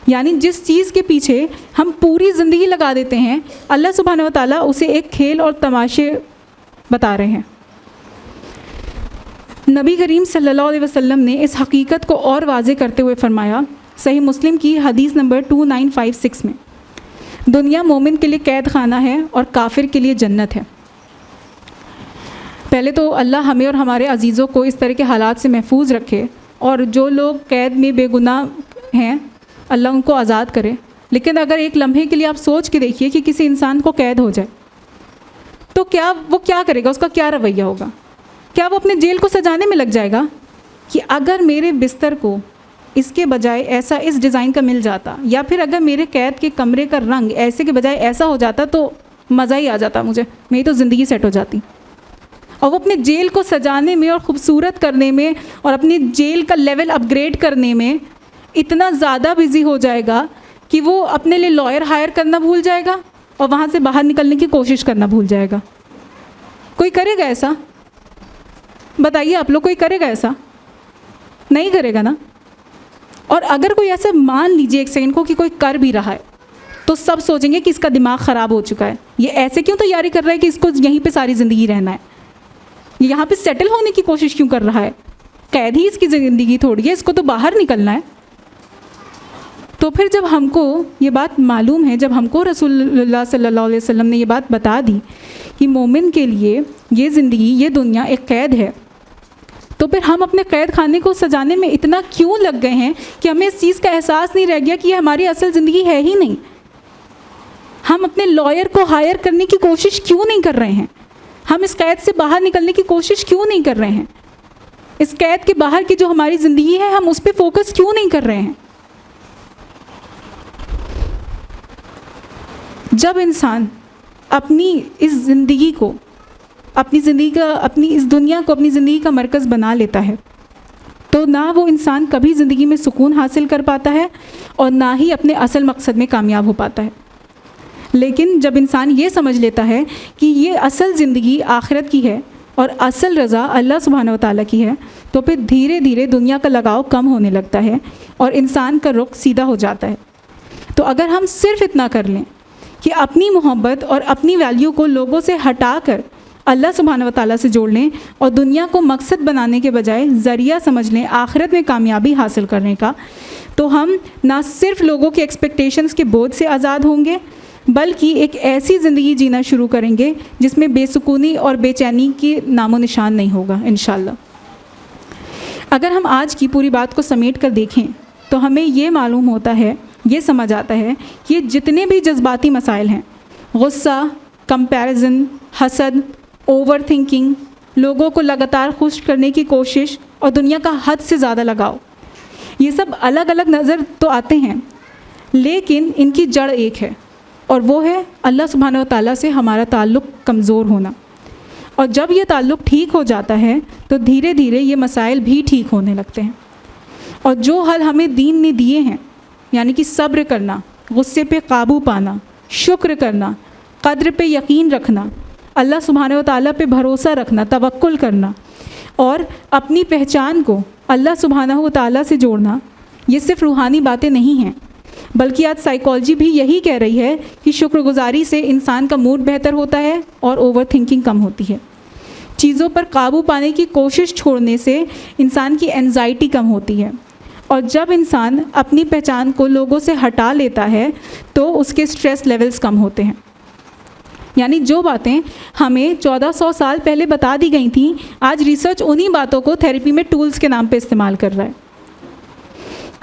یعنی جس چیز کے پیچھے ہم پوری زندگی لگا دیتے ہیں اللہ سبحانہ و تعالیٰ اسے ایک کھیل اور تماشے بتا رہے ہیں۔ نبی کریم صلی اللہ علیہ وسلم نے اس حقیقت کو اور واضح کرتے ہوئے فرمایا صحیح مسلم کی حدیث نمبر 2956 میں، دنیا مومن کے لیے قید خانہ ہے اور کافر کے لیے جنت ہے۔ پہلے تو اللہ ہمیں اور ہمارے عزیزوں کو اس طرح کے حالات سے محفوظ رکھے، اور جو لوگ قید میں بے گناہ ہیں اللہ ان کو آزاد کرے۔ لیکن اگر ایک لمحے کے لیے آپ سوچ کے دیکھیے کہ کسی انسان کو قید ہو جائے تو وہ کیا کرے گا، اس کا کیا رویہ ہوگا؟ کیا وہ اپنے جیل کو سجانے میں لگ جائے گا کہ اگر میرے بستر کو اس کے بجائے ایسا اس ڈیزائن کا مل جاتا، یا پھر اگر میرے قید کے کمرے کا رنگ ایسے کے بجائے ایسا ہو جاتا تو مزہ ہی آ جاتا، مجھے میری تو زندگی سیٹ ہو جاتی۔ اور وہ اپنے جیل کو سجانے میں اور خوبصورت کرنے میں اور اپنی جیل کا لیول اپ گریڈ کرنے میں اتنا زیادہ بزی ہو جائے گا کہ وہ اپنے لیے لائر ہائر کرنا بھول جائے گا اور وہاں سے باہر نکلنے کی کوشش کرنا بھول جائے گا۔ کوئی کرے گا ایسا؟ بتائیے آپ لوگ، کوئی کرے گا ایسا؟ نہیں کرے گا نا۔ اور اگر کوئی ایسا مان لیجیے ایک سیکنڈ کو کہ کوئی کر بھی رہا ہے تو سب سوچیں گے کہ اس کا دماغ خراب ہو چکا ہے، یہ ایسے کیوں تیاری کر رہا ہے کہ اس کو یہیں پہ ساری زندگی رہنا ہے، یہاں پہ سیٹل ہونے کی کوشش کیوں کر رہا ہے؟ قید ہی اس کی زندگی تھوڑی ہے، اس کو تو باہر نکلنا ہے۔ تو پھر جب ہم کو یہ بات معلوم ہے، جب ہم کو رسول اللہ صلی اللہ علیہ وسلم نے یہ بات بتا دی کہ مومن کے لیے یہ زندگی، یہ دنیا ایک قید ہے، تو پھر ہم اپنے قید خانے کو سجانے میں اتنا کیوں لگ گئے ہیں کہ ہمیں اس چیز کا احساس نہیں رہ گیا کہ یہ ہماری اصل زندگی ہے ہی نہیں۔ ہم اپنے لائر کو ہائر کرنے کی کوشش کیوں نہیں کر رہے ہیں؟ ہم اس قید سے باہر نکلنے کی کوشش کیوں نہیں کر رہے ہیں؟ اس قید کے باہر کی جو ہماری زندگی ہے ہم اس پہ فوکس کیوں نہیں کر رہے ہیں؟ جب انسان اپنی اس زندگی کو اپنی اس دنیا کو اپنی زندگی کا مرکز بنا لیتا ہے تو نہ وہ انسان کبھی زندگی میں سکون حاصل کر پاتا ہے اور نہ ہی اپنے اصل مقصد میں کامیاب ہو پاتا ہے۔ لیکن جب انسان یہ سمجھ لیتا ہے کہ یہ اصل زندگی آخرت کی ہے اور اصل رضا اللہ سبحانہ و تعالیٰ کی ہے تو پھر دھیرے دھیرے دنیا کا لگاؤ کم ہونے لگتا ہے اور انسان کا رخ سیدھا ہو جاتا ہے۔ تو اگر ہم صرف اتنا کر لیں کہ اپنی محبت اور اپنی ویلیو کو لوگوں سے ہٹا کر اللہ سبحانہ و تعالیٰ سے جوڑ لیں اور دنیا کو مقصد بنانے کے بجائے ذریعہ سمجھ لیں آخرت میں کامیابی حاصل کرنے کا، تو ہم نہ صرف لوگوں کے ایکسپیکٹیشنز کے بوجھ سے آزاد ہوں گے بلکہ ایک ایسی زندگی جینا شروع کریں گے جس میں بے سکونی اور بے چینی کی نام و نشان نہیں ہوگا انشاءاللہ۔ اگر ہم آج کی پوری بات کو سمیٹ کر دیکھیں تو ہمیں یہ معلوم ہوتا ہے یہ سمجھ آتا ہے کہ یہ جتنے بھی جذباتی مسائل ہیں، غصہ، کمپیریزن، حسد، اوور تھنکنگ، لوگوں کو لگاتار خوش کرنے کی کوشش اور دنیا کا حد سے زیادہ لگاؤ، یہ سب الگ الگ نظر تو آتے ہیں لیکن ان کی جڑ ایک ہے، اور وہ ہے اللہ سبحانہ و تعالیٰ سے ہمارا تعلق کمزور ہونا۔ اور جب یہ تعلق ٹھیک ہو جاتا ہے تو دھیرے دھیرے یہ مسائل بھی ٹھیک ہونے لگتے ہیں، اور جو حل ہمیں دین نے دیے ہیں، یعنی کہ صبر کرنا، غصے پہ قابو پانا، شکر کرنا، قدر پہ یقین رکھنا، اللہ سبحانہ و تعالیٰ پہ بھروسہ رکھنا، توکل کرنا، اور اپنی پہچان کو اللہ سبحانہ و تعالیٰ سے جوڑنا، یہ صرف روحانی باتیں نہیں ہیں، بلکہ آج سائیکالوجی بھی یہی کہہ رہی ہے کہ شکر گزاری سے انسان کا موڈ بہتر ہوتا ہے اور اوور تھنکنگ کم ہوتی ہے۔ چیزوں پر قابو پانے کی کوشش چھوڑنے سے انسان کی انزائٹی کم ہوتی ہے، اور جب انسان اپنی پہچان کو لوگوں سے ہٹا لیتا ہے تو اس کے سٹریس لیولز کم ہوتے ہیں۔ یعنی جو باتیں ہمیں 1400 سال پہلے بتا دی گئی تھیں، آج ریسرچ انہی باتوں کو تھیراپی میں ٹولز کے نام پہ استعمال کر رہا ہے۔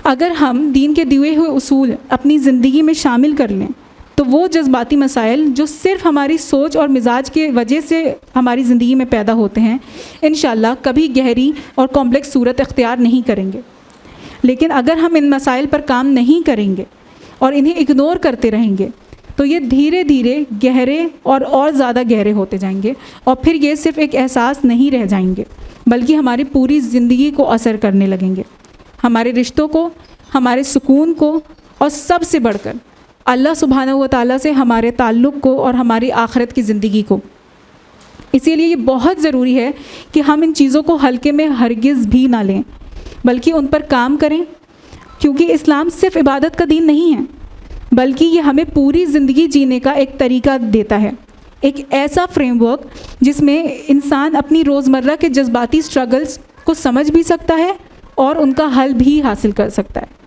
اگر ہم دین کے دیے ہوئے اصول اپنی زندگی میں شامل کر لیں تو وہ جذباتی مسائل جو صرف ہماری سوچ اور مزاج کے وجہ سے ہماری زندگی میں پیدا ہوتے ہیں، انشاءاللہ کبھی گہری اور کمپلیکس صورت اختیار نہیں کریں گے۔ لیکن اگر ہم ان مسائل پر کام نہیں کریں گے اور انہیں اگنور کرتے رہیں گے تو یہ دھیرے دھیرے گہرے اور زیادہ گہرے ہوتے جائیں گے، اور پھر یہ صرف ایک احساس نہیں رہ جائیں گے بلکہ ہماری پوری زندگی کو اثر کرنے لگیں گے، ہمارے رشتوں کو، ہمارے سکون کو، اور سب سے بڑھ کر اللہ سبحانہ و تعالیٰ سے ہمارے تعلق کو اور ہماری آخرت کی زندگی کو۔ اسی لیے یہ بہت ضروری ہے کہ ہم ان چیزوں کو ہلکے میں ہرگز بھی نہ لیں بلکہ ان پر کام کریں، کیونکہ اسلام صرف عبادت کا دین نہیں ہے بلکہ یہ ہمیں پوری زندگی جینے کا ایک طریقہ دیتا ہے، ایک ایسا فریم ورک جس میں انسان اپنی روزمرہ کے جذباتی سٹرگلز کو سمجھ بھی سکتا ہے اور ان کا حل بھی حاصل کر سکتا ہے۔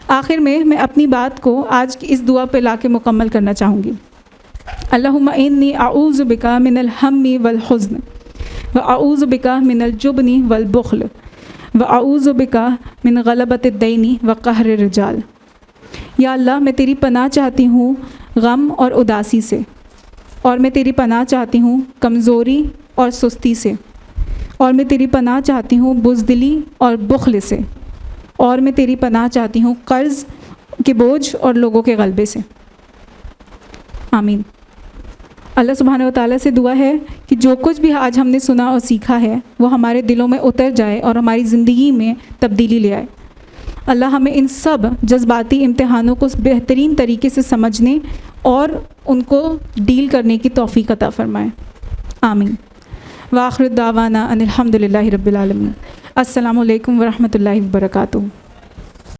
آخر میں اپنی بات کو آج کی اس دعا پہ لا کے مکمل کرنا چاہوں گی۔ اللہم انی اعوذ بک من الہم والحزن واعوذ بک من الجبن والبخل واعوذ بک من غلبۃ الدین وقہر الرجال۔ یا اللہ، میں تیری پناہ چاہتی ہوں غم اور اداسی سے، اور میں تیری پناہ چاہتی ہوں کمزوری اور سستی سے، اور میں تیری پناہ چاہتی ہوں بزدلی اور بخل سے، اور میں تیری پناہ چاہتی ہوں قرض کے بوجھ اور لوگوں کے غلبے سے۔ آمین۔ اللہ سبحانہ و تعالیٰ سے دعا ہے کہ جو کچھ بھی آج ہم نے سنا اور سیکھا ہے وہ ہمارے دلوں میں اتر جائے اور ہماری زندگی میں تبدیلی لے آئے۔ اللہ ہمیں ان سب جذباتی امتحانوں کو بہترین طریقے سے سمجھنے اور ان کو ڈیل کرنے کی توفیق عطا فرمائے۔ آمین۔ وآخر دعوانا ان الحمد للہ رب العالمین۔ السلام علیکم ورحمۃ اللہ وبرکاتہ۔